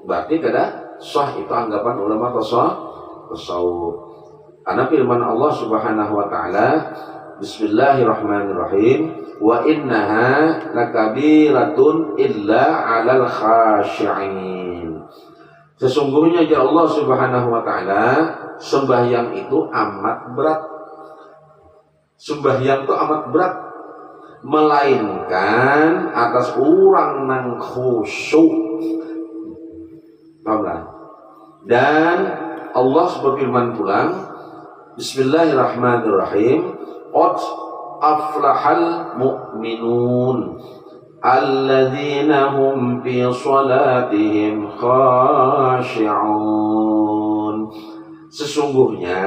berarti kada sah, itu anggapan ulama tasawuf. Karena firman Allah Subhanahu wa taala, Bismillahirrahmanirrahim, wa innaha lakabiratun illa 'alal khashi'in. Sesungguhnya ya Allah Subhanahu wa taala, sembahyang itu amat berat. Sembahyang itu amat berat, melainkan atas orang nang khusyuk. Paham? Dan Allah berfirman pulang, Bismillahirrahmanirrahim, qad aflahal mu'minun alladzina hum fi salatihim khashi'un. Sesungguhnya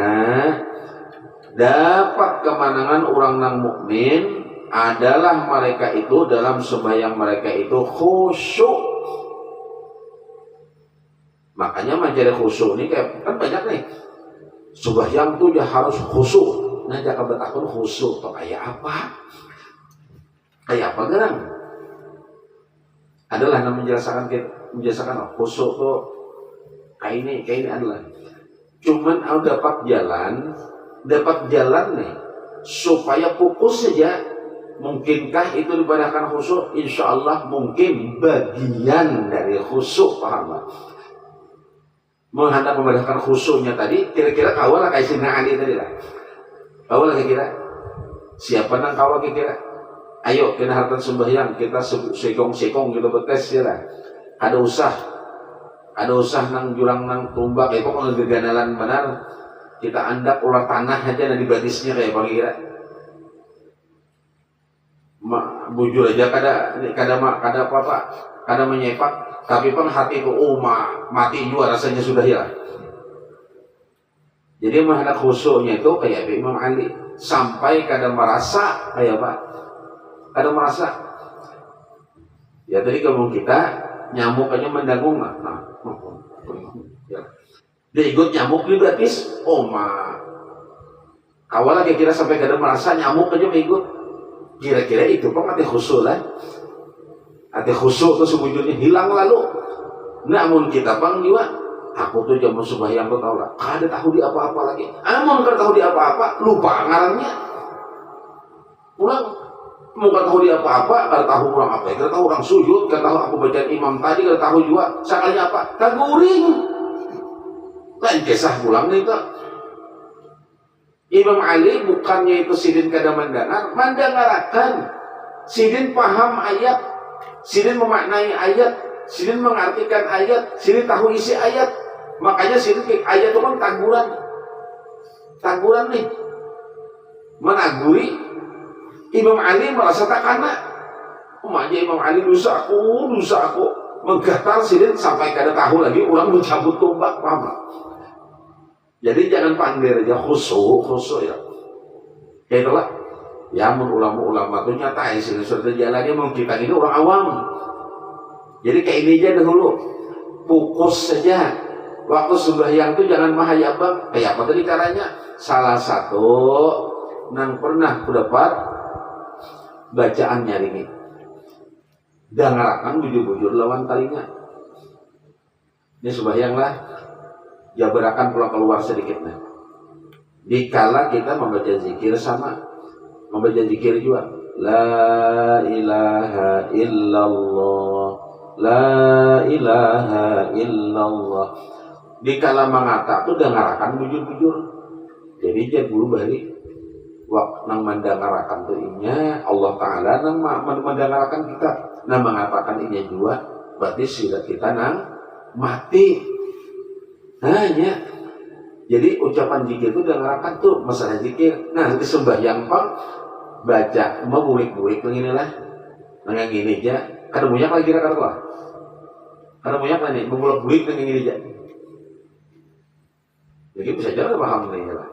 dapat kemenangan orang nang mukmin adalah mereka itu dalam sembahyang mereka itu khusyuk. Makanya majari khusyuk ini kayak kan banyak nih. Sembahyang tuh dia harus khusyuk. Nah jangan bertakun khusyuk tuh kayak apa? Kayak apa gerang? Adalah yang menjelaskan khusyuk tuh kayak ini adalah. Cuman dapat jalan nih supaya fokus saja. Mungkinkah itu dipadahkan khusyuk? Insya Allah mungkin bagian dari khusyuk, paham gak? Menghendak memadahkan khusyuknya tadi, kira-kira kawal lah kayak Sina Ali tadi lah. Kawal lah kira-kira. Siapa nang kawal kira-kira? Ayo kita harta sembahyang, kita sekong kita betes ya lah. Ada usah nang jurang nang tumbak, ya kok nggak geganalan benar. Kita andak ulah tanah aja dan di batisnya kayak apa kira? Bujur aja kada apa-apa, kada menyepak, tapi pun hati itu mati juga rasanya sudah ya. Jadi menghadap khusyuknya itu kayak Imam Ali, sampai kada merasa kayak apa? Kada merasa. Ya tadi kalau kita nyamuk aja mendagung ya. Dia ikut nyamuk di batis, kawal lagi kira sampai kada merasa nyamuk aja ikut. Kira-kira itu kok hati khusyuk lah. Hati khusyuk itu sebujurnya hilang lalu. Namun kita bang juga, aku tuh jam sembahyang tuh tahu lah, kada tahu di apa-apa lagi. Amun kada tahu di apa-apa, lupa ngarannya. Pulang, mau kada tahu di apa-apa, kada tahu orang apa, kada tahu orang sujud, kada tahu aku baca imam tadi, kada tahu juga sekalinya apa, kaguring. Lain kisah pulang nih tak. Imam Ali bukannya itu sidin kada mandangarakan. Sidin paham ayat, sidin memaknai ayat, sidin mengartikan ayat, sidin tahu isi ayat. Makanya sidin ayat itu kan taguran nih, menaguri. Imam Ali merasa tak kena. Umpamanya Imam Ali dosa aku menggatal sidin sampai kada tahu lagi orang mencabut tombak, paham? Jadi jangan pandir aja, khusyuk ya. Kayak itulah. Ya, ulama-ulama itu nyata sini sudah jalannya mau kita ini orang awam. Jadi kayak ini aja dahulu, fokus saja. Waktu sembahyang itu jangan mahayabang. Kayak apa tadi caranya? Salah satu nang pernah kudapat bacaan nyaringi. Dangarakan bujur-bujur lawan talinya. Ini sembahyang lah. Jabarakan pulang keluar sedikit nah. Dikala kita membaca zikir sama membaca zikir juga, la ilaha illallah, la ilaha illallah. Dikala mengata tuh dengarakan bujur-bujur. Jadi jangan bulu balik waktu nang mendengarakan tuh inya Allah Ta'ala nang mendengarakan kita, nang mengatakan inya juga berarti sudah kita nang mati. Hanya jadi ucapan zikir itu dengarakan tuh masalah zikir. Nah nanti sembahyang pang baca mau bulik-bulik begini lah, nang gini aja. Kada banyak lagi kira-kira lah. Kada banyak lagi bulik-bulik nang gini aja. Jadi bisa jalan paham nih lah.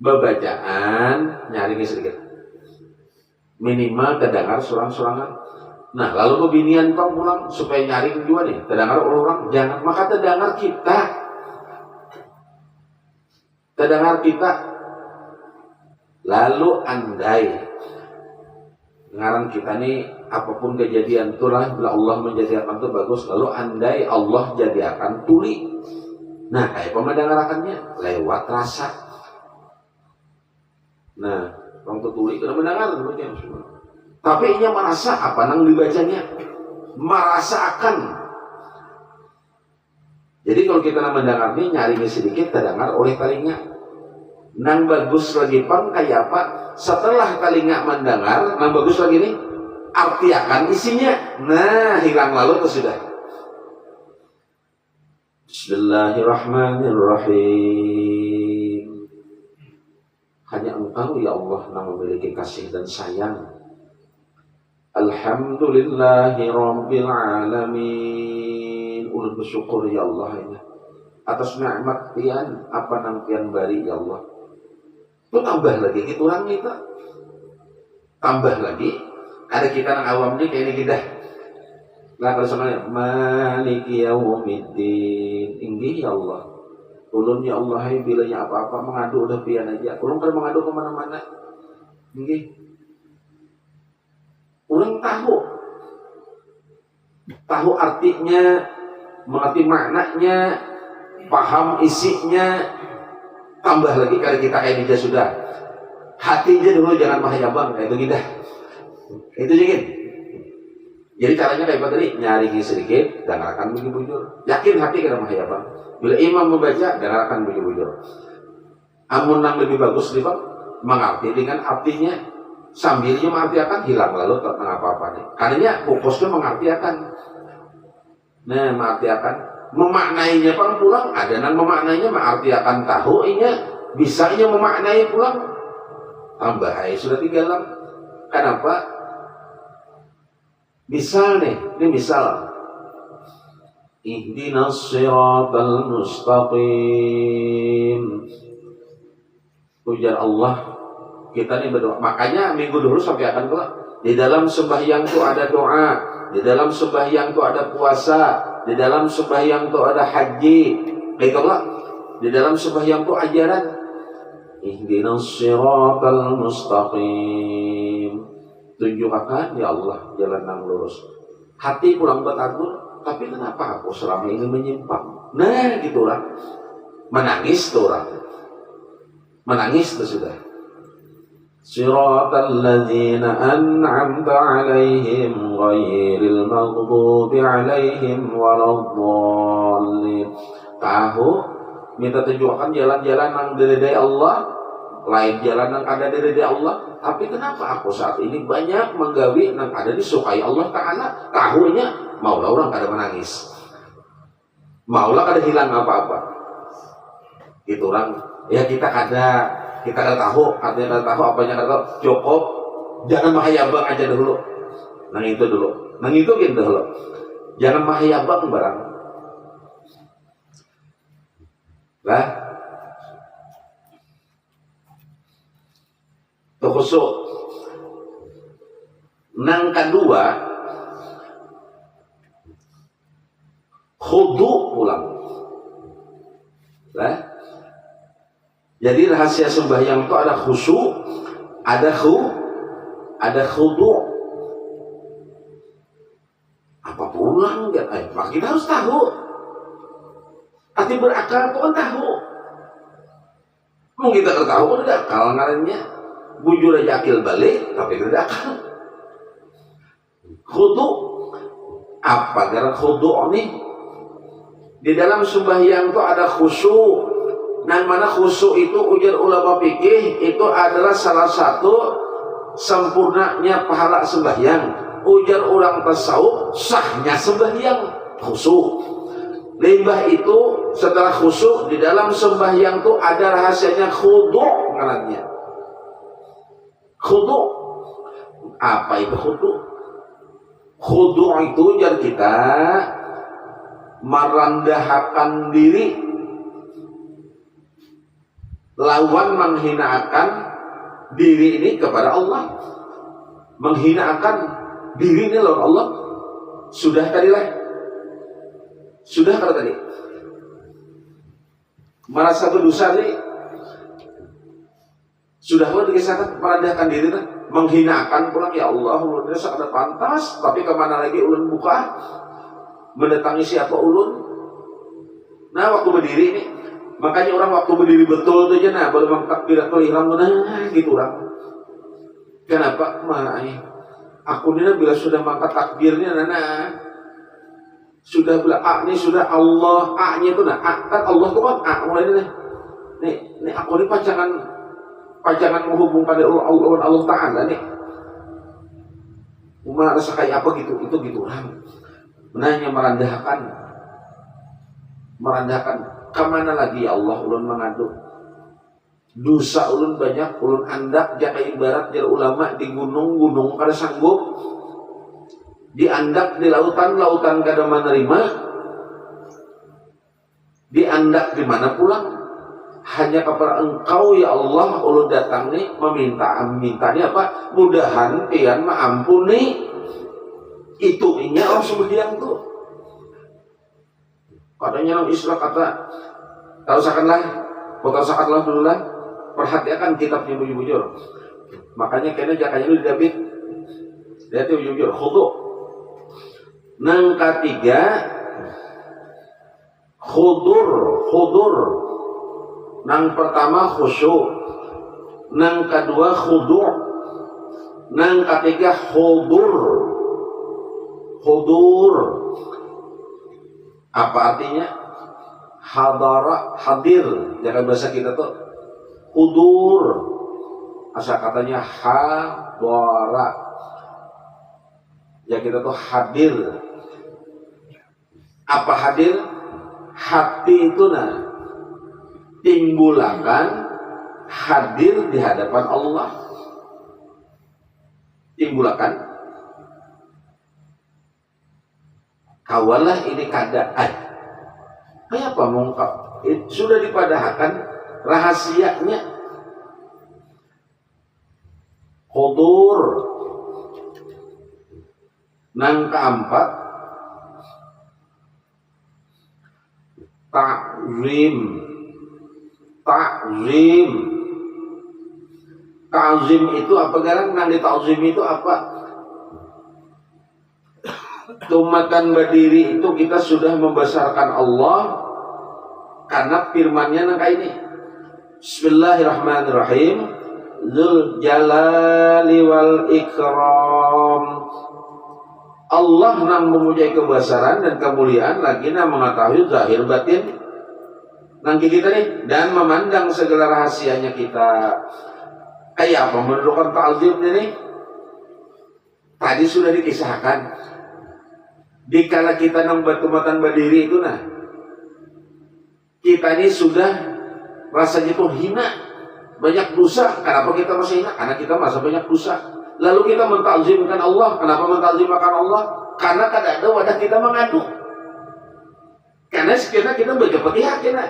Bebacaan nyaring sedikit. Minimal kedengar surang-surangan. Nah, lalu kebinian pang pulang supaya nyaring juga nih, terdengar orang jangan, maka terdengar kita. Lalu andai ngarang kita nih apapun kejadian itulah bila Allah menjadikan itu bagus, lalu andai Allah jadikan tuli. Nah, kayak pemendangarakannya lewat rasa. Nah, orang tuli kena mendengar semua. Tapi ia merasa apa nang dibacanya, merasakan. Jadi kalau kita mendengar ini nyaringnya sedikit terdengar oleh telinga. Nang bagus lagi pang kayak apa? Setelah telinga mendengar, nang bagus lagi nih arti akan isinya. Nah hilang lalu itu sudah. Bismillahirrahmanirrahim. Hanya Engkau ya Allah yang memiliki kasih dan sayang. Alhamdulillahi Rabbil Alamin. Ulun bersyukur ya Allah ini atas nikmat pian apa nang pian bari ya Allah. Itu tambah lagi gitu orang kita. Tambah lagi ada kita nang awam ni kayak ini kita. Lah kalau sebenarnya Maliki Yaumiddin. Inggih ya Allah. Ulun ya Allah bilanya apa-apa mengadu udah pian aja. Ulun kan mengadu kemana-mana. Inggih. Orang tahu artinya, mengerti maknanya, paham isinya. Tambah lagi kalau kita kayak dia sudah hatinya dulu jangan mahayabang kayak itu kita. Itu jadi. Jadi caranya kayak apa tadi? Nyaringi sedikit, dengarkan bujur-bujur. Yakin hati kada mahayabang. Bila imam membaca, dengarkan bujur-bujur. Amun yang lebih bagus nih Pak, mengerti dengan artinya. Sambilnya mengartiakan hilang lalu tentang apa-apa nih. Karena fokusnya mengartiakan. Nah, mengartiakan, memaknainya pang pulang. Ada yang memaknainya mengartiakan tahu inya, bisanya memaknai pulang. Tambah sudah tinggalan. Kenapa? Misal nih, ini misal. Ihdinas siratal mustaqim. Ujar Allah. Kita nih berdoa. Makanya minggu dulu sampai akan kelak. Di dalam sembahyang itu ada doa. Di dalam sembahyang itu ada puasa. Di dalam sembahyang itu ada haji. Itulah. Di dalam sembahyang itu ajaran. Ihdinas siratal mustaqim. Tunjukkan ya Allah jalan yang lurus. Hati pulang bertakbir. Tapi kenapa aku selama ini menyimpang? Nah gitu lah. Menangis tuh orang. Menangis tuh sudah. Siratal ladzina an'amta 'alaihim ghairil maghdubi 'alaihim waladdallin. Tahu minta tunjukkan jalan-jalan yang diridai Allah, lain jalan yang ada diridai Allah. Tapi kenapa aku saat ini banyak menggawi yang ada disukai Allah Ta'ala? Tahunya maulah orang kada menangis, maulah kada hilang apa-apa. Itu orang ya kita kada tahu, artinya kada tahu apanya kada tahu. Cukup jangan mahayabang aja dulu. Nang itu dulu, nang itu gitu dulu. Jangan mahayabang barang. Lah, itu khusyuk. Nang kedua, khudu pulang. Lah, jadi rahasia sembahyang itu ada khusyuk, ada khudu. Apa pulang ya? Maka kita harus tahu. Arti berakal itu kan tahu. Mungkin kita tahu tidak akal ngarannya. Bujur aja akil balik, tapi tidak akal. Khudu apa gara khudu nih? Di dalam sembahyang itu ada khusyuk. Yang mana khusyuk itu ujar ulama fikih itu adalah salah satu sempurnanya pahala sembahyang. Ujar orang tasawuf sahnya sembahyang khusyuk. Limbah itu setelah khusyuk di dalam sembahyang itu ada rahasianya khudu ngarannya. Khudu apa itu khudu? Khudu itu ujar kita merendahkan diri lawan menghinakan diri ini kepada Allah, menghinakan diri ini lawan Allah. Sudah kata tadi merasa berdosa nih, sudah pun dikisahkan merendahkan diri nih, menghinakan pulang ya Allah ulun ini sangat pantas, tapi kemana lagi ulun buka mendatangi siapa ulun. Nah waktu berdiri ini, makanya orang waktu berdiri betul tuh aja nah baru takbiratul ihram nah gitu orang. Kenapa? Mana aku ini bila sudah mangkat takbirnya sudah bilang A ini sudah Allah A nya itu nah A, kan Allah itu kan A mulai ini nih aku ini pajangan menghubungkan Allah Ta'ala nih merasa kayak apa gitu orang menanya merendahkan kemana lagi ya Allah ulun mengadu dosa ulun banyak ulun andak jaka ibarat jar ulama di gunung kada sanggup diandak di lautan kada menerima diandak di mana pulang hanya kepada Engkau ya Allah ulun datang nih memintanya apa mudahan pian maampuni itu inya orang semediang tuh katanya orang Islam kata tarusakanlah dulu lah perhatikan kitabnya bujur makanya kena jakanya lu David dia tuh bujur khudu. Nang ketiga khudur. Nang pertama khusyuk, nang kedua khudu, nang ketiga khudur. Apa artinya? Hadir. Jangan bahasa kita tuh hudur. Asal katanya hadara. Ya kita tuh hadir. Apa hadir? Hati itu timbulakan hadir di hadapan Allah. Timbulakan kawalah ini keadaan. Kayak apa mengungkap? Sudah dipadahkan rahasianya. Hudur. Nang keempat Ta'zim itu apa garang? Nang di ta'zim itu apa? Tumatan berdiri itu kita sudah membesarkan Allah karena firman-Nya nang kayak ini. Bismillahirrahmanirrahim. Dzul jalali wal ikram. Allah nang memuji kebesaran dan kemuliaan lagi nang mengetahui zahir batin nangki kita nih, dan memandang segala rahasianya kita. Kayak apa menunjukkan ta'zim ini? Tadi sudah dikisahkan. Dikala kita nang batu-batan berdiri itu nah, kita ini sudah rasanya tuh hina, banyak dosa. Kenapa kita masih hina? Karena kita masih banyak dosa. Lalu kita mentakzimkan Allah. Kenapa mentakzimkan Allah? Karena kadang ada wadah kita mengadu. Karena sekiranya kita baca Fatihah kena.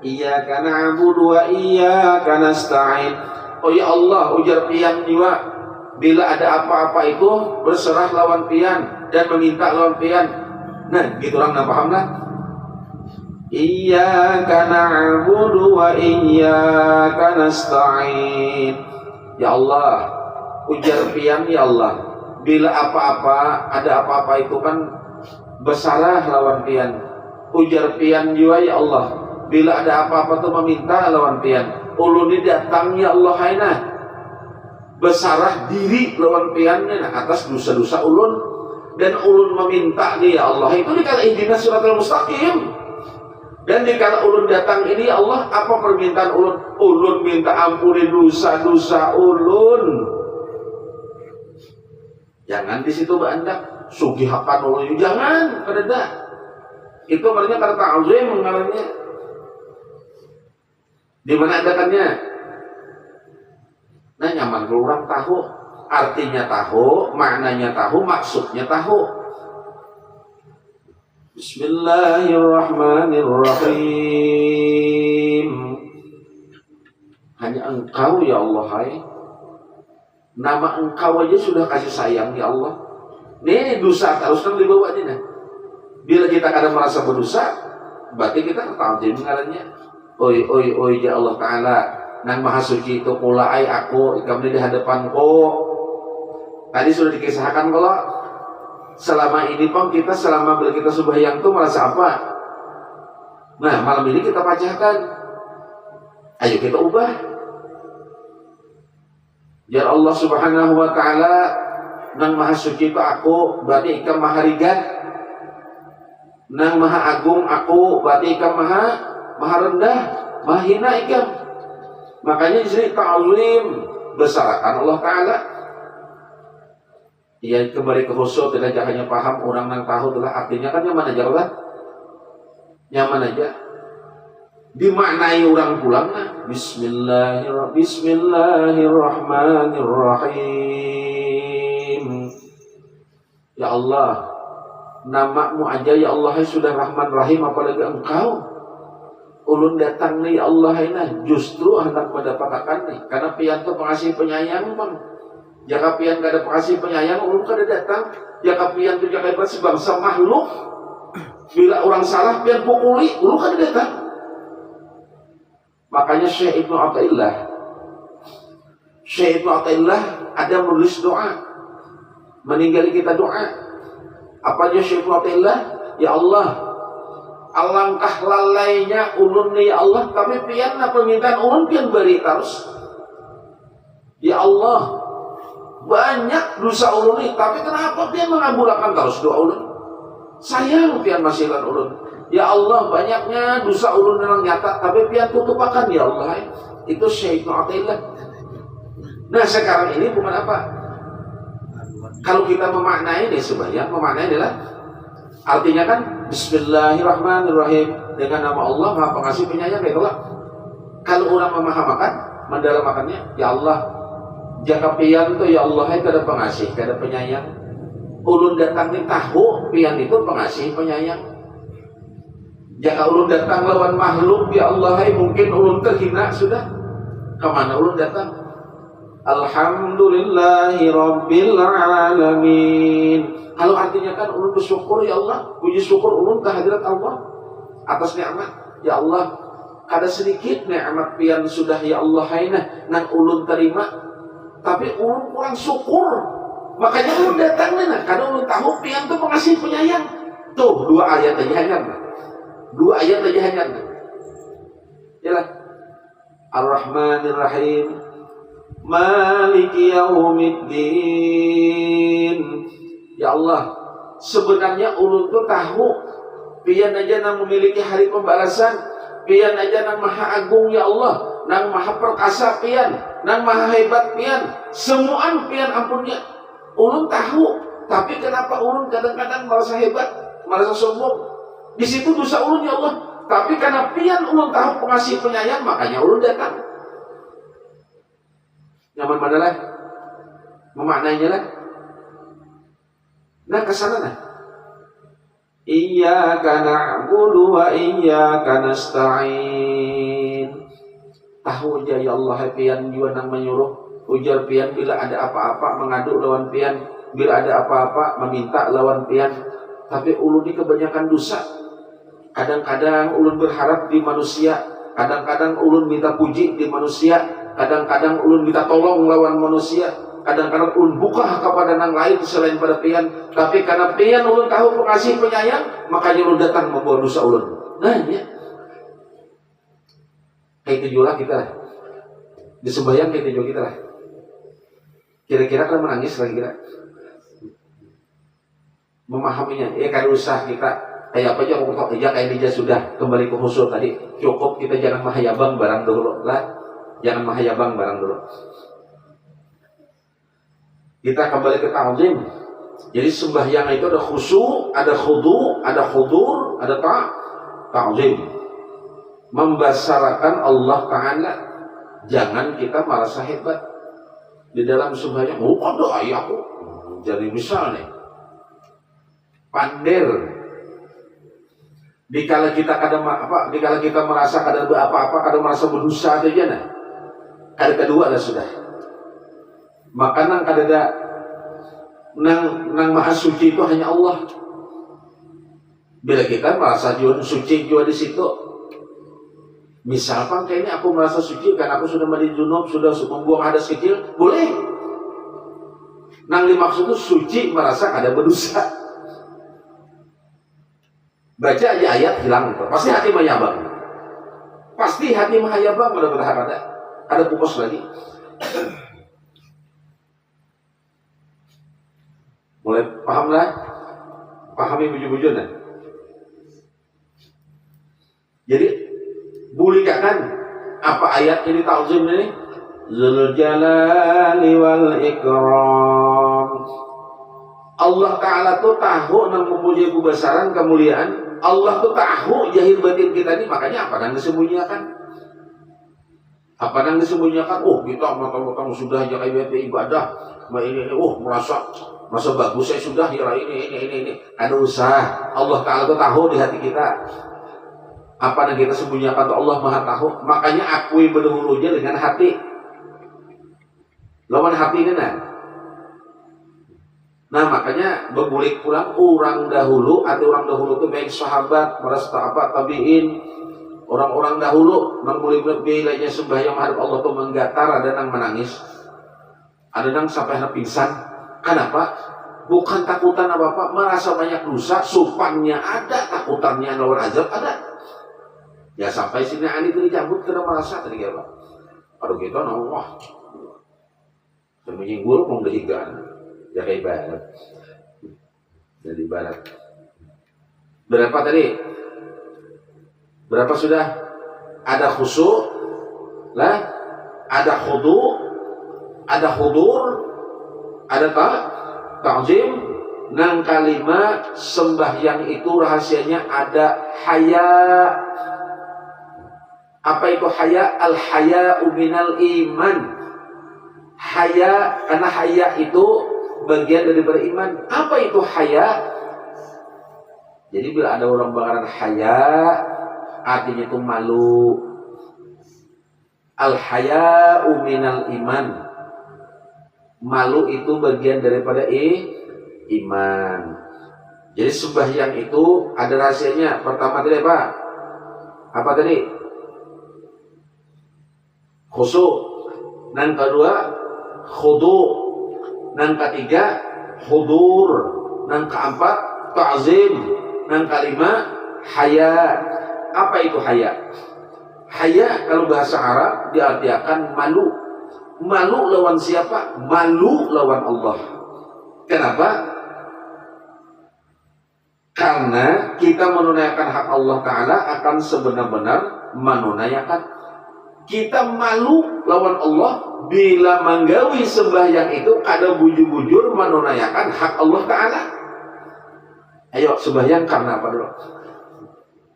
Iyyaka na'budu wa iyyaka nasta'in. Oh ya Allah, ujar pian jiwa. Bila ada apa-apa itu berserah lawan pian dan meminta lawan pian. Nah, gitu orang nak paham lah. Iyyaka na'budu wa iyyaka nasta'in. Ya Allah, ujar pian ya Allah. Bila apa-apa, ada apa-apa itu kan bersalah lawan pian. Ujar pian jiwa ya Allah. Bila ada apa-apa itu meminta lawan pian. Ulun ini datang ya Allah haina. Besarah diri lawan piannya atas dosa-dosa ulun. Dan ulun meminta dia ya Allah. Itu dikala ihdinas siratal mustaqim. Dan dikala ulun datang ini ya Allah, apa permintaan ulun? Ulun minta ampuni dosa-dosa ulun. Jangan di situ bandak sugihakan ulun, jangan kada. Itu maknanya kata ta'zim mengalaminya. Di mana adakannya? Nah, nyaman kalau orang tahu, artinya tahu, maknanya tahu, maksudnya tahu. Bismillahirrahmanirrahim. Hanya Engkau ya Allah, hai. Nama Engkau aja sudah kasih sayang ya Allah. Nih dosa terus kan dibawa ini nah. Bila kita kadang merasa berdosa, berarti kita ta'zim ngarannya. Oi ya Allah Ta'ala, nang maha suci itu kulai aku ikam di hadapanku. Tadi sudah dikisahkan kalau selama ini pun kita selama bila kita sembahyang itu merasa apa? Nah, malam ini kita pacahkan. Ayo kita ubah. Ya Allah Subhanahu wa Ta'ala, nang maha suci itu aku, berarti ikam maha rigat. Nang maha agung aku, berarti ikam maha rendah, maha hina ikam. Makanya di sini ta'zim, besarkan Allah Ta'ala. Ia kembali ke khusyuk, tidak hanya paham orang yang tahu telah artinya kan nyaman aja lah, nyaman aja. Dimaknai orang pulang nah. Bismillahirrahmanirrahim. Ya Allah, namamu aja ya Allah sudah Rahman Rahim, apalagi Engkau. Ulun datang nih ya Allah ini justru hendak mendapatkan nih, karena pian itu pengasih penyayang bang. Jika pian gak ada pengasih penyayang, ulun kada datang. Jika pian itu jaga hebat sebangsa makhluk, bila orang salah pian pukuli, ulun kada datang. Makanya Syekh Ibnu Athaillah ada menulis doa, meninggali kita doa. Apanya Syekh Ibnu Athaillah? Ya Allah, alangkah lalainya ulun nih ya Allah, tapi pian na permintaan ulun pian beri terus. Ya Allah, banyak dosa ulun nih, tapi kenapa pian mengabulkan terus doa ulun? Sayang pian masihkan ulun. Ya Allah, banyaknya dosa ulun yang nyata, tapi pian tutupakan ya Allah. Itu Syekh Ibnu Athaillah. Nah sekarang ini bukan apa? Kalau kita memaknai ini sebanyak, memaknai adalah artinya kan Bismillahirrahmanirrahim, dengan nama Allah Maha Pengasih Penyayang. Itulah kalau orang memahamakan, mendalamakannya, ya Allah, jaka pian itu ya Allah itu ada pengasih, ada penyayang. Ulun datang ni tahu pian itu pengasih penyayang. Jika ulun datang lawan makhluk ya Allah, mungkin ulun terhina sudah. Kemana ulun datang? Alhamdulillahi Rabbil Alamin. Kalau artinya kan ulun bersyukur ya Allah, puji syukur ulun kehadirat Allah atas nikmat. Ya Allah, kada sedikit nikmat pian sudah ya Allah haina nang ulun terima, tapi ulun kurang syukur. Makanya ulun datang nah, karena ulun tahu pian itu pengasih penyayang. Tuh dua ayat aja hanya. Dua ayat aja hanya. Yalah. Ar-Rahmanir-Rahim. Maliki yaumiddin. Ya Allah, sebenarnya ulun tuh tahu pian aja nang memiliki hari pembalasan. pian aja nang maha agung ya Allah, nang maha perkasa pian, nang maha hebat pian, semuaan pian ampunnya. Ulun tahu, tapi kenapa ulun kadang-kadang merasa hebat, merasa sombong? Di situ dosa ulun ya Allah. Tapi karena pian ulun tahu pengasih penyayang, makanya ulun datang. Nyaman mana lah? Memaknainya lah. Nah kesana lah. Iyyaka na'budu wa iyyaka nasta'in. Tahu aja ya Allah pian juga nang menyuruh, ujar pian bila ada apa-apa mengadu lawan pian, bila ada apa-apa meminta lawan pian. Tapi ulun ini kebanyakan dosa. Kadang-kadang ulun berharap di manusia, kadang-kadang ulun minta puji di manusia, kadang-kadang ulun minta tolong lawan manusia, kadang-kadang ulun buka kepada nang lain selain pada pian. Tapi karena pian ulun tahu pengasih penyayang, makanya ulun datang membawa dosa ulun. Nah ya, kayak itu juga kita lah. Disembayang kayak itu juga kita lah. Kira-kira kan menangis lagi kira memahaminya. Kan usah kita kayak apa aja ngomong aja kayak dia sudah kembali ke khusyuk tadi. Cukup kita jangan mahayabang barang dulu lah. Jangan mahayabang barang dulu. Kita kembali ke ta'zim. Jadi sembahyang itu ada khusyuk, ada khudu, ada khudur, ada ta'zim. Membasarakan Allah Ta'ala. Jangan kita merasa hebat di dalam sembahyang. Oh, ada ayahku. Jadi misalnya pander. Dikala kita dikala kita merasa kadang apa-apa, kadang merasa berdosa aja nah. Ada kedua lah sudah. Maka nang kadada nang maha suci itu hanya Allah. Bila kita merasa juga suci juga di situ. Misalkan kayaknya aku merasa suci karena aku sudah mandi junub, sudah membuang hadas kecil, boleh. Nang dimaksud itu suci merasa ada berdosa. Baca aja ayat hilang itu. Pasti hati mahayabang. Pasti hati mahayabang udah berharap ada pupus lagi. Mulai paham lah? Pahami bujur-bujur nah. Jadi bulikakan apa ayat ini ta'zim ini? Dzul jalali wal ikram. Allah Ta'ala tuh tahu nang mempunyai kebesaran, kemuliaan. Allah tuh tahu jahil batin kita ini, makanya apa yang disembunyikan? Apa yang disembunyikan? Oh, kita matang-matang sudah ya kayak ibadah, ini merasa bagus saya sudah ya ini. Ada usaha. Allah Ta'ala tuh tahu di hati kita. Apa yang kita sembunyikan tuh Allah Maha tahu. Makanya akui berdahulunya dengan hati. Lawan hati ini Nah makanya berbulik pulang orang dahulu itu baik sahabat, merasa apa tabiin, orang-orang dahulu nang bilanya sembahyang menghadap Allah tuh menggatar, ada nang menangis, ada nang sampai pingsan. Kenapa? Bukan takutan apa-apa, merasa banyak dosa, supannya ada, takutannya lawan azab ada. Ya sampai sini ani itu dicabut karena merasa tadi apa? Aduh kita wah, menyinggul mau dehigan. Ya kayak ibarat. Jadi ibarat. Berapa tadi? Berapa sudah? Ada khusyuk, lah, ada khudu, ada khudur, ada ta'zim. Nang kalimat sembahyang itu rahasianya ada haya. Apa itu haya? Al haya'u minal iman. Haya, karena haya itu bagian daripada iman. Apa itu haya? Jadi bila ada orang bakaran haya, artinya itu malu. Al haya'u minal iman. Malu itu bagian daripada iman. Jadi sembahyang itu ada rahasianya. Pertama tadi apa? Apa tadi? Khusyuk. Dan kedua khudu. Nang ketiga hudur, nang keempat ta'zim, nang kelima haya. Apa itu haya? Haya kalau bahasa Arab diartikan malu. Malu lawan siapa? Malu lawan Allah. Kenapa? Karena kita menunaikan hak Allah Ta'ala akan sebenar-benar Menunaikan. Kita malu lawan Allah bila manggawi sembahyang itu kada bujur-bujur menunaikan hak Allah Ta'ala. Ayo sembahyang karena apa dulu?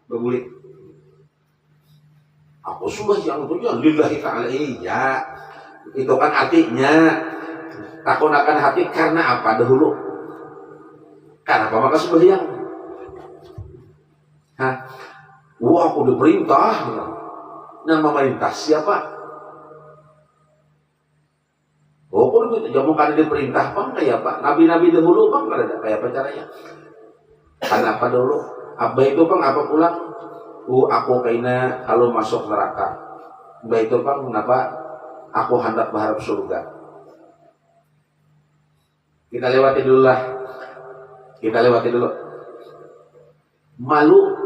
Begulik. Aku sembahyang itu ya lillahi ta'ala. Iya. Itu kan artinya takun akan hati karena apa dahulu? Karena apa maka sembahyang? Hah? Wah, aku diperintah. Nah, memerintah siapa? Oh, kok gitu? Jangan kada diperintah pang kayak apa? Nabi-nabi dahulu pang kada kayak apa caranya? Karena apa dulu? Apa itu pang apa pulang? Aku kaina kalau masuk neraka. Apa itu pang kenapa? Aku hendak berharap surga. Kita lewati dulu lah. Kita lewati dulu. Malu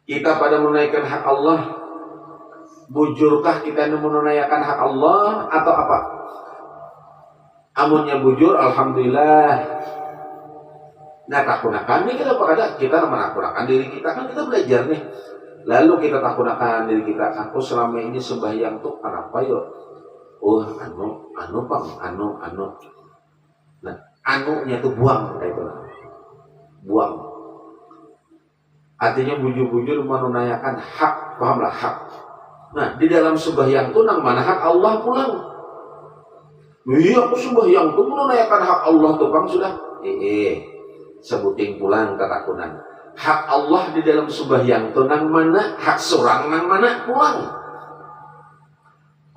kita pada menunaikan hak Allah. Bujurkah kita menunaikan hak Allah atau apa? Amunnya bujur, alhamdulillah. Nah, takunakan nih kita pada kita menakunakan diri kita kan kita belajar nih. Lalu kita takunakan diri kita. Aku selama ini sembahyang tuh kenapa yuk? Oh, anu. Nah, anunya tuh buang kayak itu. Buang. Artinya bujur-bujur menunaikan hak, pahamlah hak. Nah, di dalam sembahyang itu nang mana hak Allah pulang. Iya, aku sembahyang itu menunaikan hak Allah tuh bang sudah. Sebuting pulang ketakunan. Hak Allah di dalam sembahyang itu nang mana, hak seorang nang mana pulang.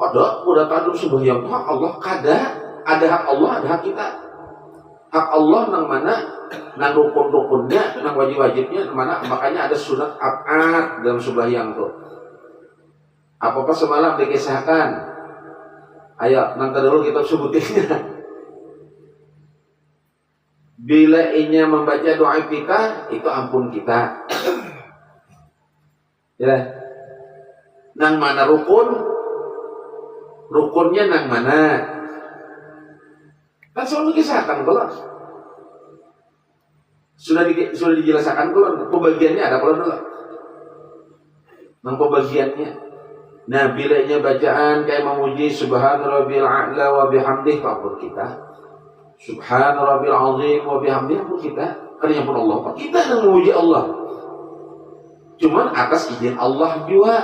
Ada, udah tadu sembahyang hak Allah kada. Ada hak Allah, ada hak kita. Hak Allah nang mana, nang rukun-rukunnya, nang wajib-wajibnya, nang mana, makanya ada sunat ab'ad dalam sembahyang tuh. Apa-apa semalam dikisahkan. Ayo, nanti dulu kita sebutinnya. Bila inya membaca doa kita, itu ampun kita. Ya. Nang mana rukun? Rukunnya nang mana? Kan selalu dikisahkan kalau sudah dijelaskan kalau pembagiannya ada kalau dulu. Nang pembagiannya. Nah, bila inya bacaan kayak memuji subhana rabbil a'la wa bihamdih, ampun kita. Subhana rabbil azim wa bihamdih, ampun kita. Karena pun Allah, kita yang memuji Allah. Cuman atas izin Allah juga,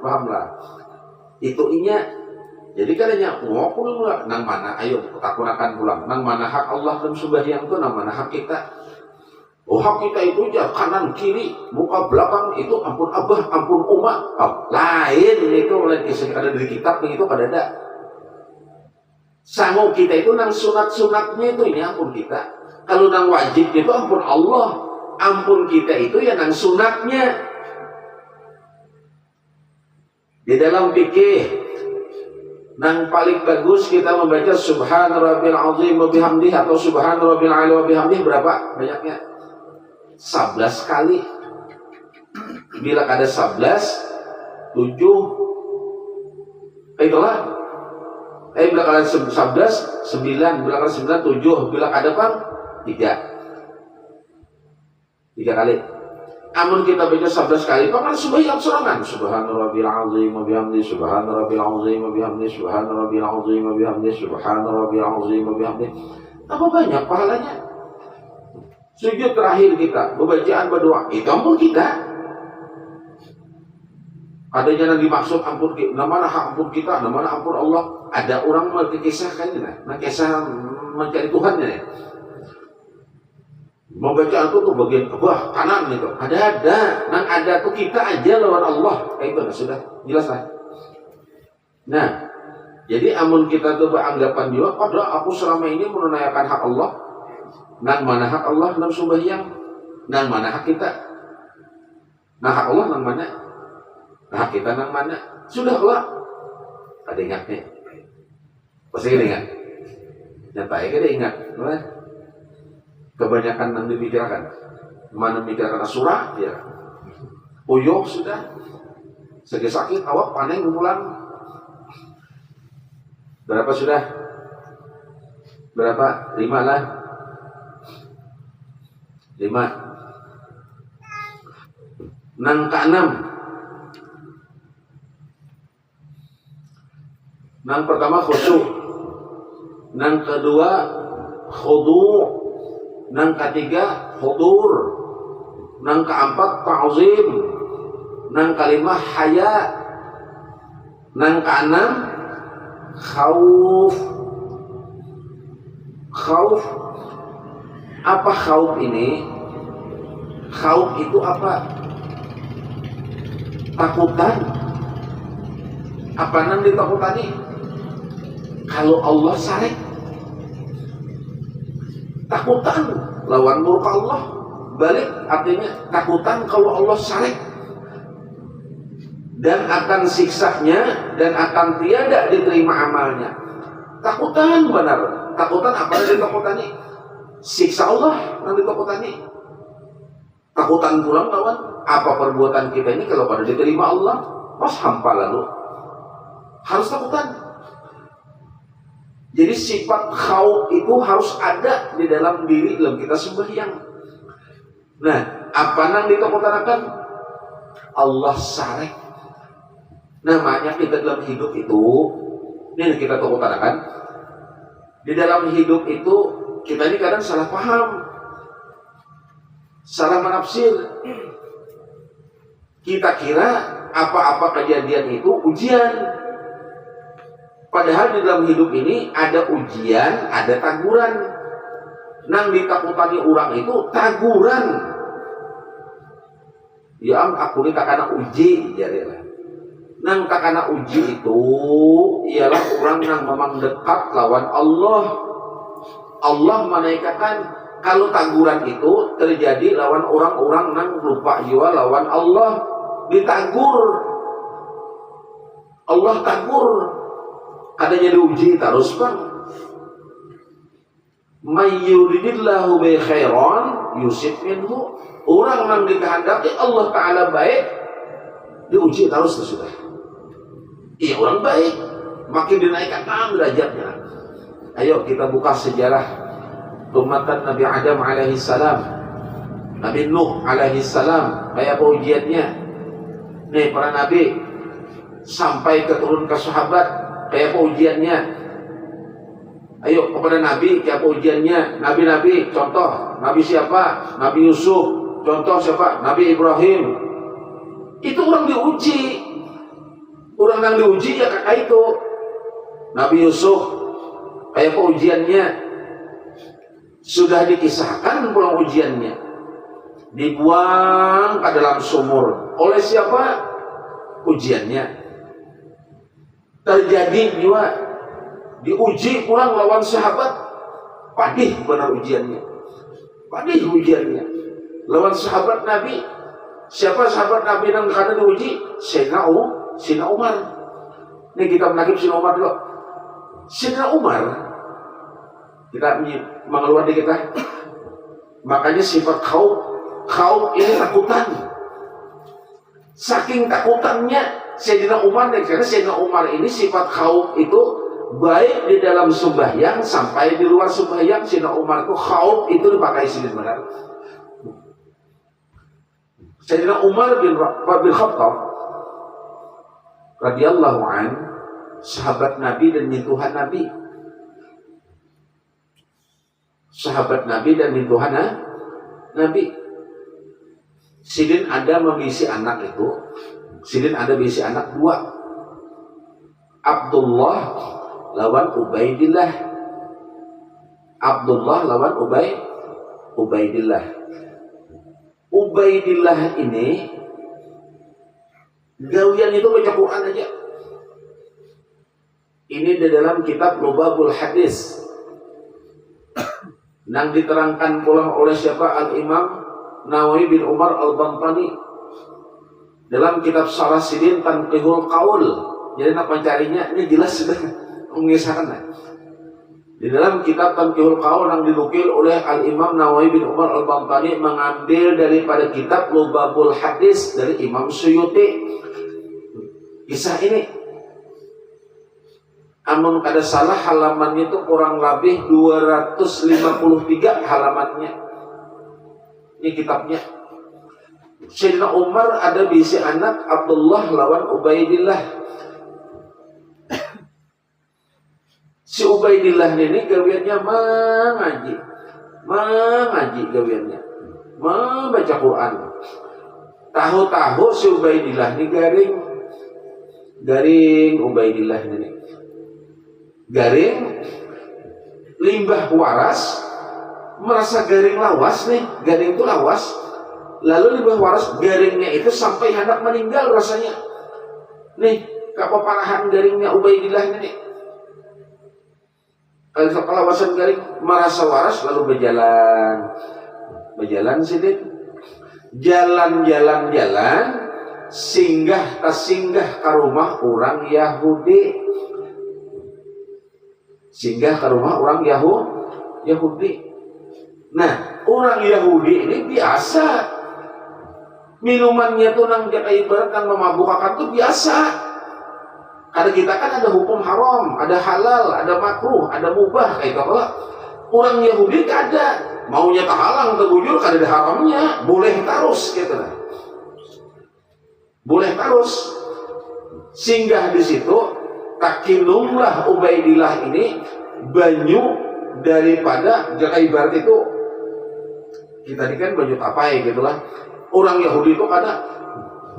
pahamlah. Itu inya. Jadi katanya, aku nang mana, ayo takunakan pulang. Nang mana hak Allah dan sembahyang itu, nang mana hak kita. Oh, hak kita itu aja kanan kiri, muka belakang itu ampun abah, ampun umat. Lain itu lain kisah ada di kitab itu pada ada. Sanggup kita itu nang sunat-sunatnya itu ini ampun kita. Kalau nang wajib itu ampun Allah. Ampun kita itu ya nang sunatnya. Di dalam fikih nang paling bagus kita membaca subhana rabbil azim wa bihamdih atau subhana rabbil a'la wa bihamdih berapa banyaknya? 11 kali. Bila ada 11 7 itulah. Bila ada 11 9, bila ada 9 7, bila ada bang 3 kali. Amun kita baca 11 kali, pakai sembahyang serangan. Subhana rabbil azim wa bihamdi, subhana rabbil azim wa bihamdi, subhana rabbil azim wa bihamdi, subhana rabbil azim wa bihamdi. Apa banyak pahalanya? Sujud terakhir kita, bacaan berdoa, itu ampun kita. Adanya yang dimaksud ampun kita, namanya hak ampun kita, namanya ampun Allah. Ada orang berkisahkan ini, nah kisah mencari Tuhannya ya. Membaca itu tuh bagian bawah kanan gitu. Ada. Nang ada tuh kita aja lawan Allah. Kayak itu sudah jelas lah. Nah, jadi amun kita tuh beranggapan juga, pada aku selama ini menunaikan hak Allah. Nang mana hak Allah nang sembahyang? Nang mana hak kita? Nah hak Allah nang mana? Nah hak kita nang mana? Sudah lah. Ada ingatnya. Pasti ingat. Nyata ya kita ingat. Kebanyakan yang dipikirkan, mana memikirkan surah ya, uyuh sudah, segi sakit awak panen pulang. Berapa sudah? Berapa? 5 lah. 5. Nang keenam, nang pertama khusyuk, nang kedua khudu', nang ketiga hudur, nang keempat ta'zim, nang kelima haya, nang keenam khauf. Khauf, apa khauf ini? Khauf itu apa? Takutan. Apa nang ditakutani? Kalau Allah sarek, takutan lawan murka Allah. Balik artinya takutan kalau Allah sarek dan akan siksanya dan akan tiada diterima amalnya. Takutan benar. Takutan apa yang ditakutani? Siksa Allah yang ditakutani. Takutan pulang lawan apa perbuatan kita ini kalau pada diterima Allah pas hampa lalu harus takutan. Jadi sifat khauf itu harus ada di dalam diri dalam kita sembahyang. Nah, apa nang ditakutkan? Allah sarek. Namanya kita dalam hidup itu, ini kita takutkan. Di dalam hidup itu kita ini kadang salah paham, salah menafsir. Kita kira apa-apa kejadian itu ujian. Padahal di dalam hidup ini ada ujian, ada taguran. Nang ditakutani orang itu taguran. Ya aku ini kakana uji, jadilah. Nang kakana uji itu ialah orang yang memang dekat lawan Allah. Allah menaikkan kalau taguran itu terjadi lawan orang-orang nang lupa jiwa lawan Allah, ditagur. Allah tagur. Adanya diuji terus bang. May yuridillahu bi khairan yusib minhu. Orang yang dikehendaki Allah Ta'ala baik diuji terus sudah. Iya orang baik makin dinaikkan derajatnya. Ayo kita buka sejarah umat Nabi Adam alaihissalam, Nabi Nuh alaihissalam, kayak apa ujiannya. Nih para nabi sampai keturun ke sahabat, kayak apa ujiannya? Ayo kepada Nabi, kayak apa ujiannya? Nabi-nabi, contoh Nabi siapa? Nabi Yusuf. Contoh siapa? Nabi Ibrahim. Itu orang diuji. Orang yang diuji ya kakak itu. Nabi Yusuf, kayak apa ujiannya? Sudah dikisahkan pulang ujiannya. Dibuang ke dalam sumur. Oleh siapa? Ujiannya terjadi juga, diuji pulang lawan sahabat, padih benar ujiannya, padih ujiannya lawan sahabat Nabi. Siapa sahabat Nabi yang karena diuji? Sayyidina Umar. Ini kita menakib Sayyidina Umar dulu. Sayyidina Umar, kita mengeluar di kita. Makanya sifat khauf ini takutan. Saking takutannya Sayyidina Umar, karena Sayyidina Umar ini sifat khauf itu baik di dalam sembahyang sampai di luar sembahyang. Sayyidina Umar itu khauf itu dipakai sebenarnya. Sayyidina Umar bin Khattab radhiyallahu an, sahabat Nabi dan mentuhan Nabi. Sahabat Nabi dan mentuhan Nabi. Sidin ada mengisi anak itu. Sidin ada mengisi anak dua. Abdullah lawan Ubaidillah. Abdullah lawan Ubaidillah. Ubaidillah ini gawian itu baca Quran aja. Ini di dalam kitab Lubabul Hadis. Yang diterangkan pula oleh siapa? Al-Imam Nawawi bin Umar Al-Bantani dalam kitab Syarah Sidin Tanqihul Qaul. Jadi nak mencarinya ini jelas sudah mengisahkan. Di dalam kitab Tanqihul Qaul yang dinukil oleh Al-Imam Nawawi bin Umar Al-Bantani mengambil daripada kitab Lubabul Hadis dari Imam Suyuti. Kisah ini amun kada salah halamannya itu kurang lebih 253 halamannya. Ini kitabnya. Sayyidina Umar ada bisi anak Abdullah lawan Ubaidillah. Si Ubaidillah ini gawiannya mengaji gawiannya, membaca Quran. Tahu-tahu si Ubaidillah ini garing Ubaidillah ini garing limbah waras, merasa garing lawas nih, garing itu lawas. Lalu limbah waras garingnya itu sampai hendak meninggal rasanya. Nih, kepaparahan garingnya Ubaidillah ini. Kalau kelawasan garing merasa waras lalu berjalan sedikit. Jalan singgah ke rumah orang Yahudi. Singgah ke rumah orang Yahudi. Nah, orang Yahudi ini biasa minumannya tuh nang ibarat kan memabukkan tuh biasa. Karena kita kan ada hukum haram, ada halal, ada makruh, ada mubah kayak gitu. Orang Yahudi gak ada, maunya tahalang terbujur kada ada haramnya, boleh terus gitu lah. Boleh terus. Singgah di situ, takinumlah Ubaidillah ini banyu daripada jaka ibarat itu kita ini kan banyu tapai gitu lah. Orang Yahudi itu kada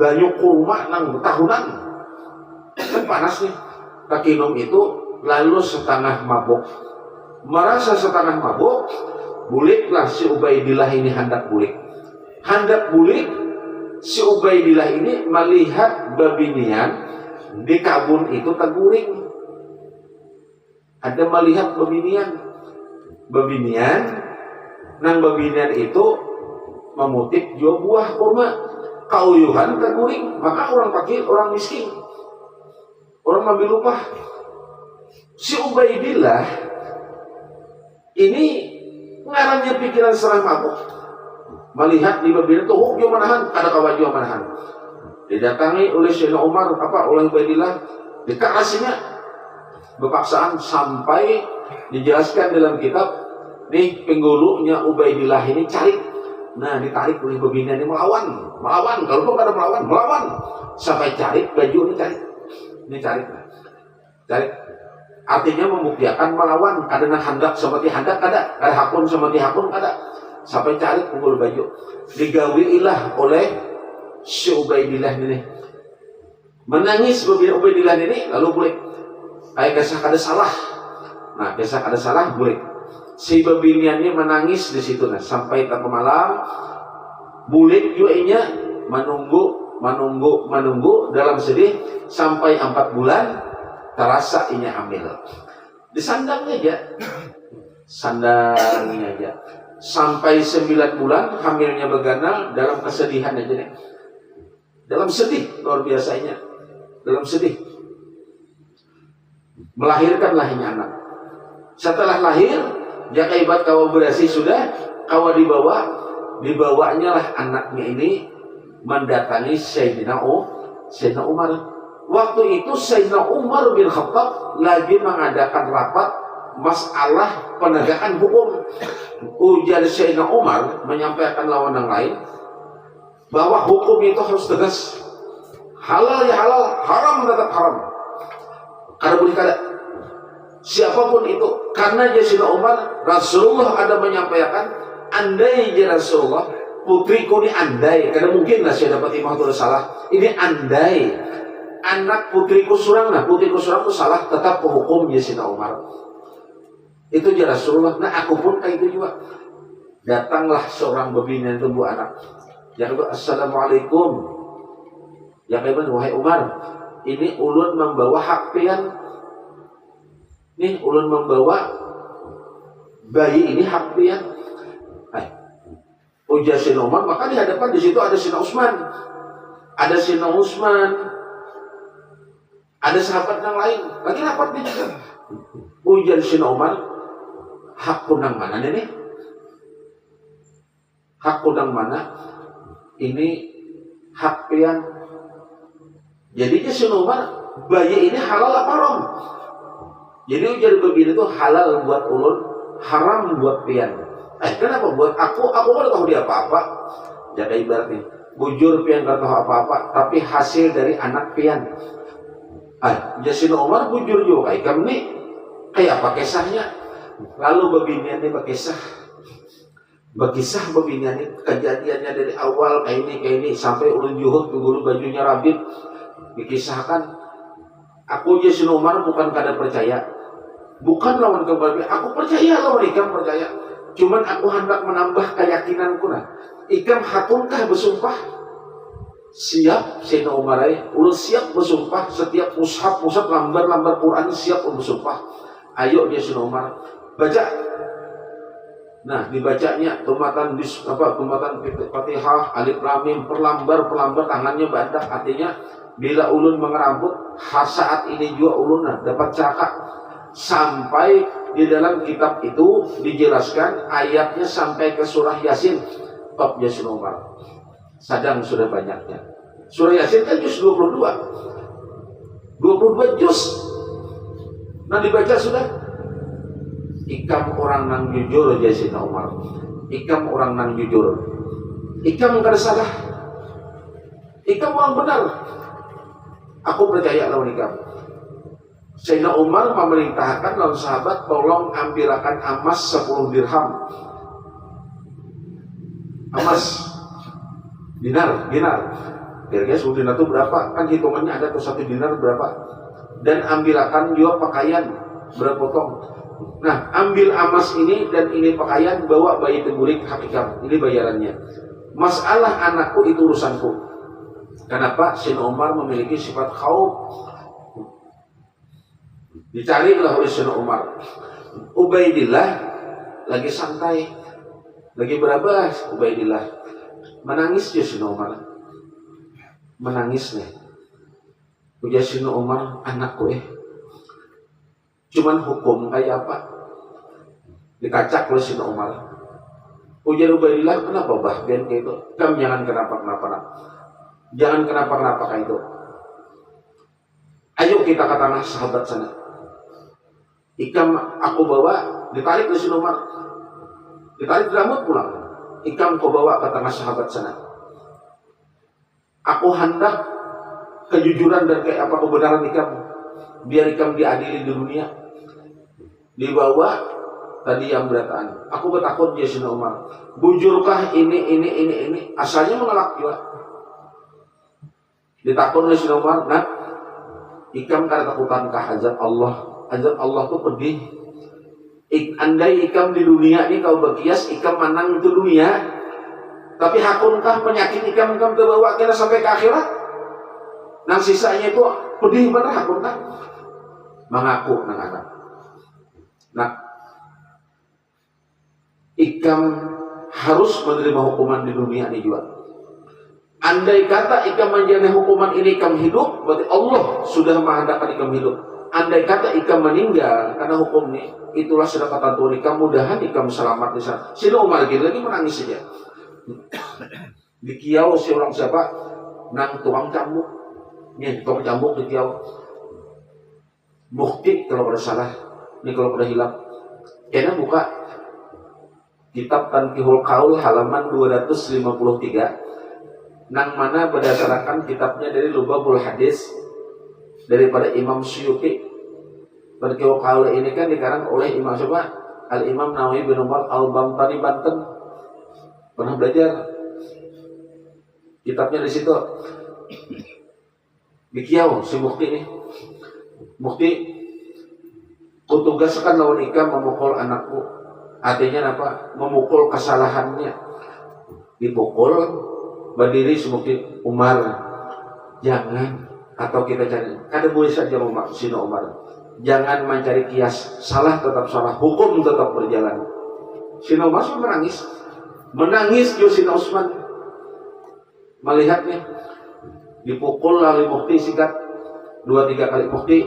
banyu kurma nang tahunan. Kan panas nih. Takinum itu lalu setengah mabuk. Merasa setengah mabuk, buliklah si Ubaidillah ini hendak bulik. Si Ubaidillah ini melihat babinian di kabun itu teguring. Ada melihat babinian, nang babinian itu memutip dua buah kurma. Kauyuhan teguring, maka orang fakir, orang miskin. Orang ambil upah. Si Ubaidillah ini ngarannya pikiran serang mabuk. Melihat di babinian itu, dia manahan, ada kawan dia manahan. Didatangi oleh Sayyidina Umar, oleh Ubaidillah, dikasihnya berpaksaan sampai dijelaskan dalam kitab, nih penggulunya Ubaidillah ini cari. Nah, ditarik oleh babinian ini melawan. Kalau pun ada melawan. Sampai cari baju ini cari. Artinya membuktikan melawan. Ada nang handak seperti handak ada hakun seperti hakun ada. Sampai cari punggul baju. Digawiilah oleh si Ubaidillah ini. Menangis Ubaidillah ini lalu boleh. Kayak kisah kada salah. Nah, kisah kada salah boleh. Si babiniannya menangis di situ nah sampai tengah malam. Bulik juga menunggu dalam sedih sampai 4 bulan terasa ini hamil. Disandangnya aja sampai 9 bulan hamilnya berganal dalam kesedihan aja nih. Dalam sedih luar biasanya, dalam sedih melahirkanlah ini anak. Setelah lahir jaka ibarat kawa berasi sudah kawa dibawanya lah anaknya ini mendatangi Sayyidina Umar. Waktu itu Sayyidina Umar bin Khattab lagi mengadakan rapat masalah penegakan hukum. Ujar Sayyidina Umar menyampaikan lawan yang lain bahwa hukum itu harus tegas. Halal ya halal, haram tetap haram. Karena boleh kada siapapun itu. Karena Sayyidina Umar, Rasulullah ada menyampaikan, andai ya Rasulullah putriku ini andai, karena mungkin lah saya dapat imam itu salah. Ini andai anak putriku surang itu salah, tetap hukum Sayyidina Umar. Itu ya Rasulullah. Nah aku pun kayak itu juga. Datanglah seorang babinian itu bu anak. Yang kedua, assalamualaikum. Yang kedua, wahai Umar, ini ulun membawa hak pian. Nih ulun membawa bayi ini hak pian. Ujar Sayyidina Umar, maka di hadapan di situ ada Sayyidina Utsman, ada sahabat yang lain, lagi rapat dia juga. Ujar Sayyidina Umar, hak kunang mana ini? Hak kunang mana? Ini hak pian. Jadi Sayyidina Umar, bayi ini halal apa haram? Jadi ujar begini itu halal buat ulun, haram buat pian. Kenapa buat aku kan tahu dia apa-apa. Jaga ibaratnya. bujur pian gak tahu apa-apa, tapi hasil dari anak pian. Sayyidina Umar bujur juga ikam nih, kayak apa kisahnya? Lalu babiniannya berkisah babiniannya kejadiannya dari awal kayak ini sampai ulun juhud ke guru bajunya rabit, dikisahkan. Aku Sayyidina Umar bukan kada percaya, bukan lawan kebal, aku percaya lawan ikam percaya. Cuman aku hendak menambah keyakinanku nah. Ikam hakunkah bersumpah? Siap Sayyidina Umar ulun siap bersumpah, setiap mushaf lambar Quran siap bersumpah. Ayo dia Sayyidina Umar baca. Nah dibacanya tumatan Fatihah, Alif Lam Mim, perlambar tangannya bandak. Artinya bila ulun mengerambut saat ini juga ulun dapat cakap sampai di dalam kitab itu dijelaskan ayatnya sampai ke surah Yasin. Top Yasin Umar sadang sudah banyaknya. Surah Yasin kan juz 22 juz. Nah dibaca sudah. Ikam orang nang jujur Yasin Umar. Ikam orang nang jujur. Ikam kada salah. Ikam orang benar. Aku percaya lawan ikam. Sayyidina Umar memerintahkan lawan sahabat, tolong ambilkan emas 10 dirham. Emas dinar. Kira-kira 10 dinar itu berapa? Kan hitungannya ada tuh 1 dinar berapa. Dan ambilkan juga pakaian berpotong. Nah, ambil emas ini dan ini pakaian, bawa bayi tegulik hakikat. Ini bayarannya. Masalah anakku itu urusanku. Kenapa? Sayyidina Umar memiliki sifat khauf. Dicarilah oleh Sayyidina Umar. Ubaidillah lagi santai, lagi berapa? Ubaidillah menangis ya Sayyidina Umar. Menangis nih. Ujar Sayyidina Umar, anakku cuman hukum kayak apa? Dikacak oleh Sayyidina Umar. Ujar Ubaidillah, kenapa bahkan kayak itu? Kamu jangan kenapa-kenapa. Jangan kenapa-kenapa kayak itu. Ayo kita ke tanah sahabat sana. Ikam aku bawa, ditarik oleh Sayyidina Umar. Ditarik rambut pulang. Ikam kau bawa ke tanah sahabat sana. Aku hendak kejujuran dan kayak apa kebenaran ikam. Biar ikam diadili di dunia. Dibawa tadi yang berataan. Aku bertakut dia Sayyidina Umar. Bujurkah ini. Asalnya mengelak juga. Ditakut oleh Sayyidina Umar. Nah, ikam kada takutankah azab Allah? Azab Allah itu pedih. Andai ikam di dunia ini kau berkias, ikam menang itu dunia. Tapi hakunkah penyakit ikam terbawa kira sampai ke akhirat? Nang sisanya itu pedih benar hakunkah? Mengaku nang anak. Nah, ikam harus menerima hukuman di dunia ini juga. Andai kata ikam menjalani hukuman ini ikam hidup, berarti Allah sudah menghendakkan ikam hidup. Andai kata ikam meninggal karena hukum ini, itulah sudah kata Tuhan ikam, mudahan ikam selamat di sana. Sayyidina Umar lagi menangis saja. Di kiau si orang siapa? Nang tukang cambuk. Nih tukang cambuk di kiau. Bukti kalau pada salah. Ini kalau pada hilang. Kena buka kitab Tanqihul Qaul halaman 253. Nang mana berdasarkan kitabnya dari Lubabul Hadis daripada Imam Suyuti. Tanqihul Qaul ini kan dikarang oleh Imam siapa? Al-Imam Nawawi bin Umar Al-Bantani Banten. Pernah belajar kitabnya di situ. Di kiau si Mukti ini. Mukti kutugaskan lawan ikam memukul anakku. Artinya apa? Memukul kesalahannya. Dipukul, berdiri si Mukti. Umar, jangan. Atau kita cari. Kada boleh saja Sayyidina Umar. Jangan mencari kias. Salah tetap salah. Hukum tetap berjalan. Sayyidina Umar menangis. Menangis Sayyidina Utsman. Melihatnya. Dipukul lalu Mukti sikat 2-3 kali. Mukti,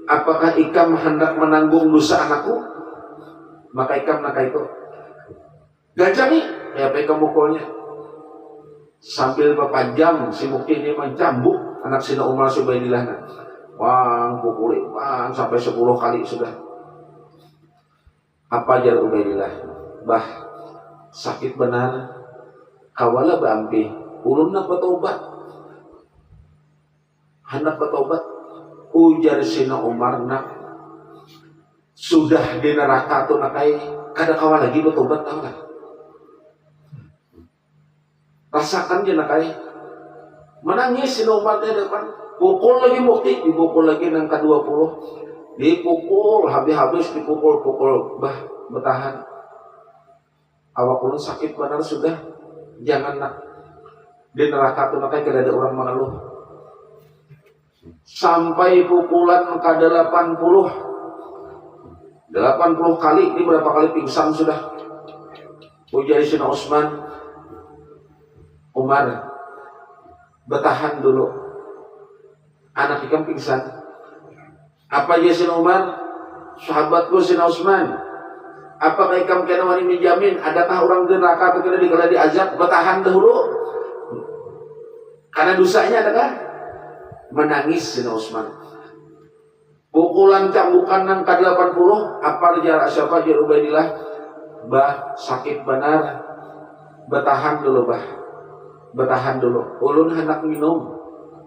apakah ikam hendak menanggung dosa anakku? Maka ikam nak itu gajah nih, apa ikam mukulnya sambil beberapa jam si Mukti ini mencambuk anak Sayyidina Umar Ubaidillah. Wah, pukul sampai 10 kali sudah. Apa ajar Ubaidillah? Bah, sakit benar. Kawala bampi ulun nak bertobat, hendak bertobat. Ujar Sina Umar, nak sudah di neraka tuh nakai kada kawan lagi bertobat tahu lah. Rasakan dia nakai menangis Sina Umar di depan, pukul lagi mukti, dipukul lagi yang ke-20, dipukul habis-habis, dipukul bah bertahan. Awak ulun sakit benar sudah, jangan nak di neraka tuh nakai kada ada orang mengeluh. Sampai pukulan ke-80 kali, ini berapa kali pingsan sudah. Ujar Sina Umar, bertahan dulu, anak ikam pingsan. Apa ya Sina Umar? Sahabatku Sina Utsman, apakah ikam kena wani menjamin adakah orang di neraka atau kena dikala diazab? Bertahan dahulu karena dosanya adakah? Menangis Sina Utsman. Pukulan cambukan nang ke-80, apa jarak siapa jar Ubaidillah? Bah sakit benar, bertahan dulu bah, bertahan dulu. Ulun hendak minum,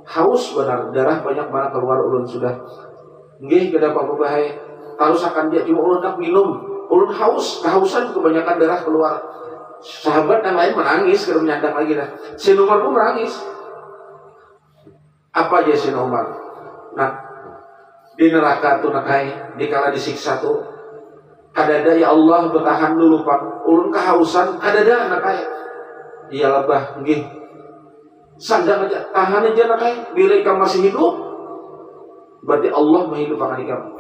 haus benar, darah banyak banget keluar ulun sudah. Nggih kada apa-apa bahaya. Harus akan dia cuma ulun hendak minum, ulun haus, kehausan kebanyakan darah keluar. Sahabat yang lain menangis, kalau menyandang lagi dah. Sina Umar pun menangis. Apa aja Sina Umar? Nah, di neraka tuh nakai, dikala disiksa tuh, kadada ya Allah bertahan dulu pak, ulun kehausan, kadada nakai, iya lebah, nggih, sandang aja, tahan aja nakai, bila ikam masih hidup, berarti Allah menghidupkan ikam.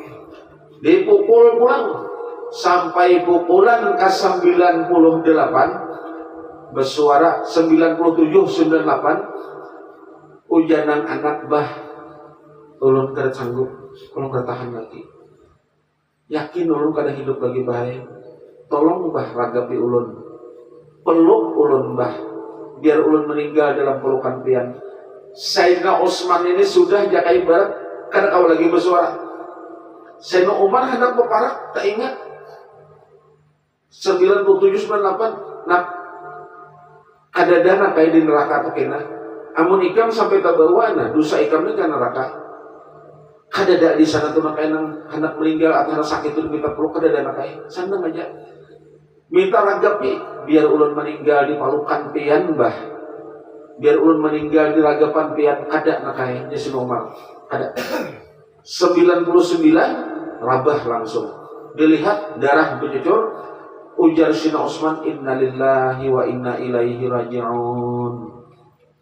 Dipukul pulang, sampai pukulan ke-98, bersuara 97-98, ujanan anak bah, ulun kada sanggup, ulun kada tahan lagi. Yakin ulun kada hidup lagi bahaya. Tolong bah ragapi ulun, peluk ulun bah, biar ulun meninggal dalam pelukan pian. Sayyidina Utsman ini sudah jakai barat, kada kau lagi bersuara. Sayyidina Umar hendak berparak, tak ingat 97-98, nak kada dana kayak di neraka tu kena. Amun ikam sampai terbawa, nah dosa ikam ni kan neraka. Kada ada di sana tuh makai nang hendak meninggal atau hendak sakit itu minta peluk, kada ada makai. Sandang aja, minta ragapi, biar ulun meninggal di palukan pian bah, biar ulun meninggal di ragapan pian, kada makai. Dia Sina Umar, ada 99 rabah langsung. Dilihat darah bercucur, ujar Sina Utsman, innalillahi wa inna ilaihi raji'un.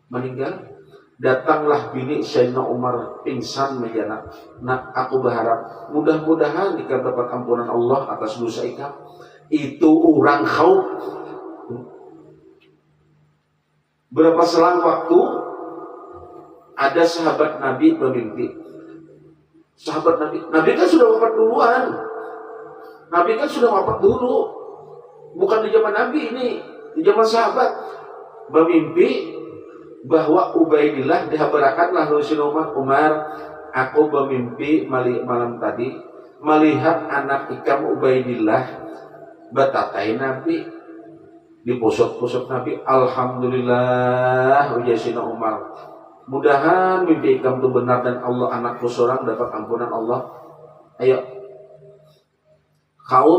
Meninggal, datanglah bini Sayyidina Umar pingsan menjana. Nak aku berharap mudah-mudahan ikam dapat ampunan Allah atas dosa ikam. Itu orang khauf. Berapa selang waktu ada sahabat Nabi bermimpi. Sahabat Nabi kan sudah wafat duluan. Nabi kan sudah wafat dulu. Bukan di zaman Nabi ini, di zaman sahabat. Bermimpi bahwa Ubaidillah dihabarakanlah oleh Sina Umar, aku bermimpi malam tadi melihat anak ikam Ubaidillah batakai Nabi, di pusat-pusat Nabi. Alhamdulillah, ujar Sina Umar, mudahan mimpi ikam itu benar dan Allah anakku seorang dapat ampunan Allah. Ayo kau,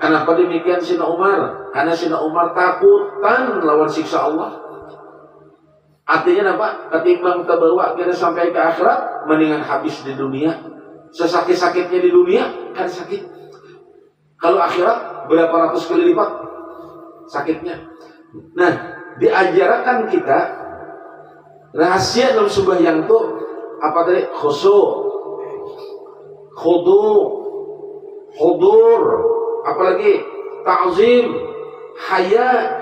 kenapa demikian Sina Umar? Karena Sina Umar takutan lawan siksa Allah. Artinya apa? Ketimbang terbawa kita sampai ke akhirat, mendingan habis di dunia. Sesakit-sakitnya di dunia kan sakit. Kalau akhirat berapa ratus kali lipat sakitnya. Nah, diajarkan kita rahasia dalam sembahyang itu apa tadi? Khusyuk, khudu, hudur, apalagi ta'zim, haya,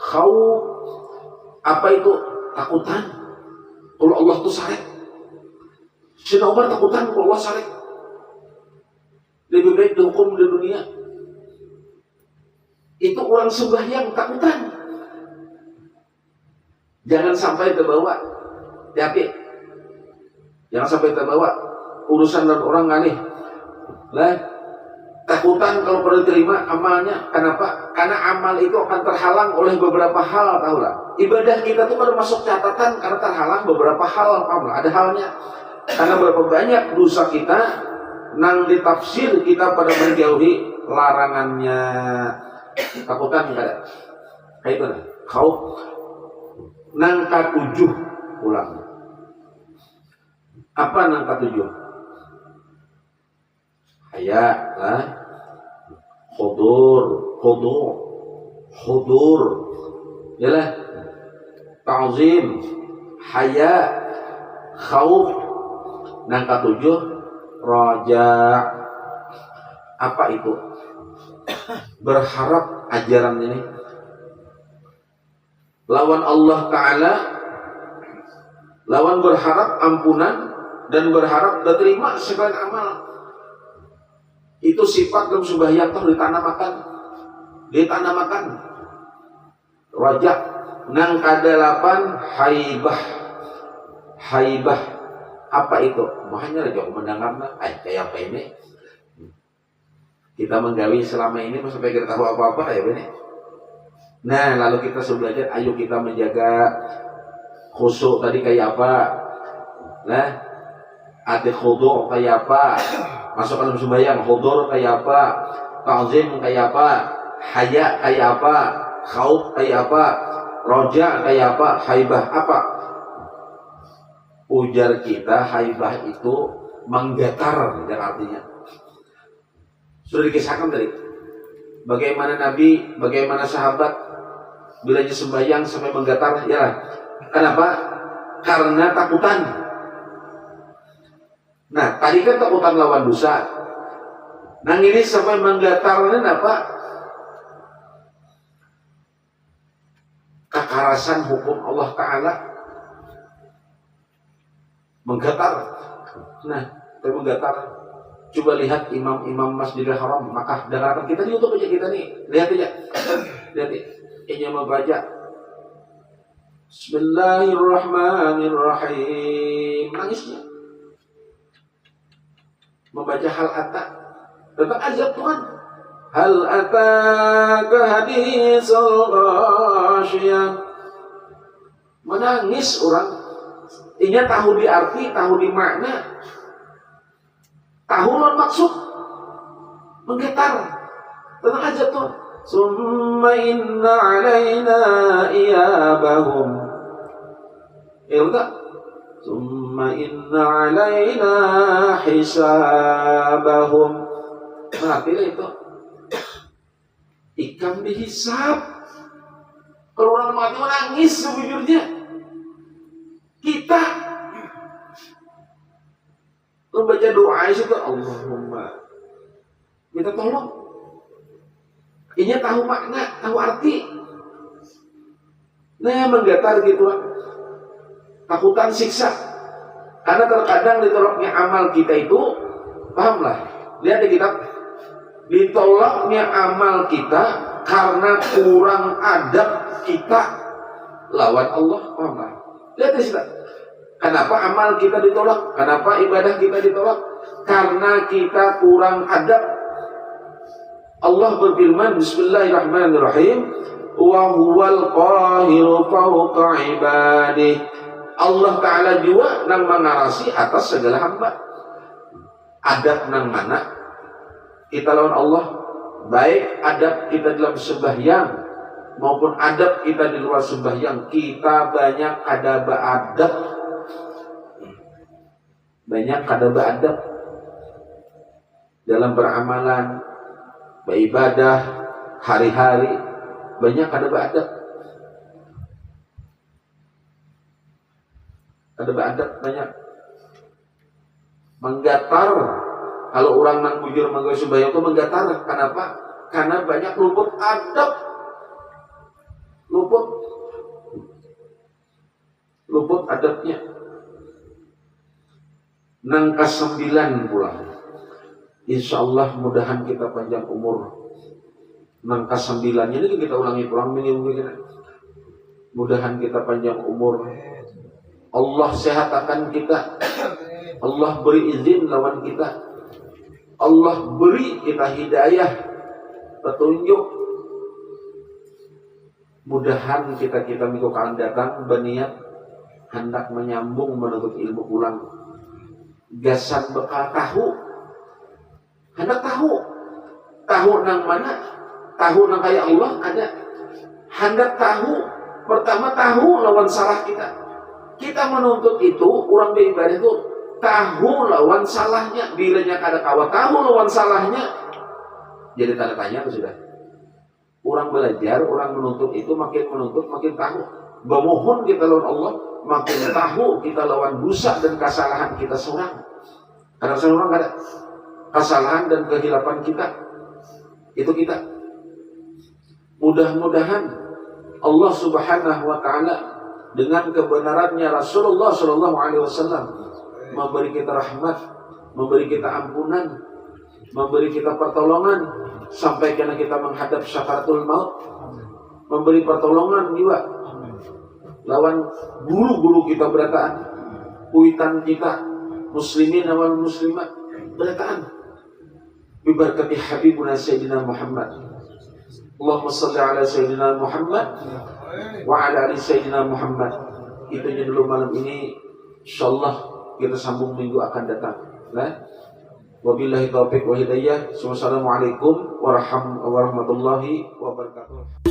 khauf. Apa itu? Takutan kalau Allah itu sarek. Sina Umar takutan kalau Allah sarek. Lebih baik dihukum di dunia. Itu orang sembahyang takutan. Jangan sampai terbawa. Hati-hati. Jangan sampai terbawa urusan dan orang aneh. Lah, Takutan kalau perlu diterima amalnya. Kenapa? Karena amal itu akan terhalang oleh beberapa hal, tahu lah. Ibadah kita tuh pada masuk catatan karena terhalang beberapa hal, paham lah. Ada halnya. Karena berapa banyak dosa kita nang ditafsir kita pada menjauhi larangannya. Takutan enggak ada. Kayak itu lah. Kau nang katujuh ulang. Apa nang katujuh? Haya lah. Hudur, yalah, ta'zim, haya, khauf, nang ketujuh, raja. Apa itu? Berharap ajaran ini. Lawan Allah Ta'ala, lawan berharap ampunan dan berharap diterima segala amal. Itu sifat dalam sembahyang ditanamakan raja. Nang kadalapan haibah apa itu? Makanya raja mendengarnya kayak apa ini kita menggawi selama ini sampai kita tahu apa-apa ya ini. Nah lalu kita sudah belajar, ayo kita menjaga khusyuk tadi kayak apa, nah hati khudu kayak apa, masuk dalam sembahyang, hudur kayak apa, ta'zim kayak apa, haya kayak apa, khauf kayak apa, roja kayak apa, haibah apa? Ujar kita haibah itu menggetar, dan artinya sudah dikisahkan tadi. Bagaimana Nabi, bagaimana sahabat bila sembahyang sampai menggetar, ya. Kenapa? Karena takutan. Nah, tadi kan takutan lawan dosa. Nah, ini sampai menggetarnya apa? Kekerasan hukum Allah Ta'ala. Menggetar. Nah, itu menggetar. Coba lihat imam-imam Masjidil Haram, maka dengarkan kita di YouTube aja kita nih. Lihat aja. Lihat nih. Ini membaca. Bismillahirrahmanirrahim. Nangisnya. Membaca hal ata tentang azab Tuhan. Hal ataka hadisul ghasyiyah. Menangis orang. Ini tahu di arti, tahu di makna, tahu non maksud, menggetar tentang azab Tuhan. Summa inna alaina iyabahum. Ya udah. Summa inna alaina hisabahum. Artinya itu ikan dihisab. Kalau orang mati menangis sejujurnya. Kita membaca doa itu Allahumma minta tolong. Ini tahu makna, tahu arti. Nah menggetar gitu lah. Takutan siksa. Karena terkadang ditolaknya amal kita itu, pahamlah. Lihat di kitab, ditolaknya amal kita karena kurang adab kita lawan Allah, pahamlah. Lihat di situ. Kenapa amal kita ditolak? Kenapa ibadah kita ditolak? Karena kita kurang adab. Allah berfirman, Bismillahirrahmanirrahim, wa huwal qahiru fawqa ibadih. Allah Ta'ala juga nang mengarasi atas segala hamba. Adab nang mana kita lawan Allah, baik adab kita dalam sembahyang maupun adab kita di luar sembahyang. Kita banyak adab dalam beramalan, beribadah, hari-hari, banyak adab. Ada banyak. Menggatar. Kalau orang nang bujur menggawe sembahyang itu menggatar. Kenapa? Karena banyak luput adab. Luput adabnya. Nang ke-9 pulang. Insyaallah mudahan kita panjang umur. Nang ke-9 ini kita ulangi pulang minggu. Mudahan kita panjang umur. Allah sehatkan kita. Allah beri izin lawan kita. Allah beri kita hidayah, petunjuk. Mudahan kita minggu akan datang berniat hendak menyambung menuntut ilmu ulang. Gasan bekal tahu, hendak tahu nang mana, tahu nang kayak Allah ada. Hendak tahu, pertama tahu lawan salah kita. Kita menuntut itu, orang beribadah itu tahu lawan salahnya. Bilanya kada kawa tahu lawan salahnya, jadi tanda tanya itu sudah. Orang belajar, orang menuntut itu makin menuntut makin tahu. Memohon kita lawan Allah, makin tahu kita lawan dosa dan kesalahan kita seorang. Karena seorang ada kesalahan dan kehilapan kita, itu kita. Mudah-mudahan Allah Subhanahu wa Ta'ala dengan kebenarannya Rasulullah Sallallahu Alaihi Wasallam memberi kita rahmat, memberi kita ampunan, memberi kita pertolongan sampai karena kita menghadap syakaratul maut, memberi pertolongan juga lawan guru-guru kita berataan, kuitan kita muslimin wal muslimat berataan bibarakati habibuna sayyidina Muhammad. Allahumma salli ala sayyidina Muhammad wa ala ali sayyidina Muhammad. Itu aja dulu malam ini, insyaallah kita sambung minggu akan datang. Nah, wabillahi taufiq wa hidayah. Wassalamualaikum warahmatullahi wabarakatuh.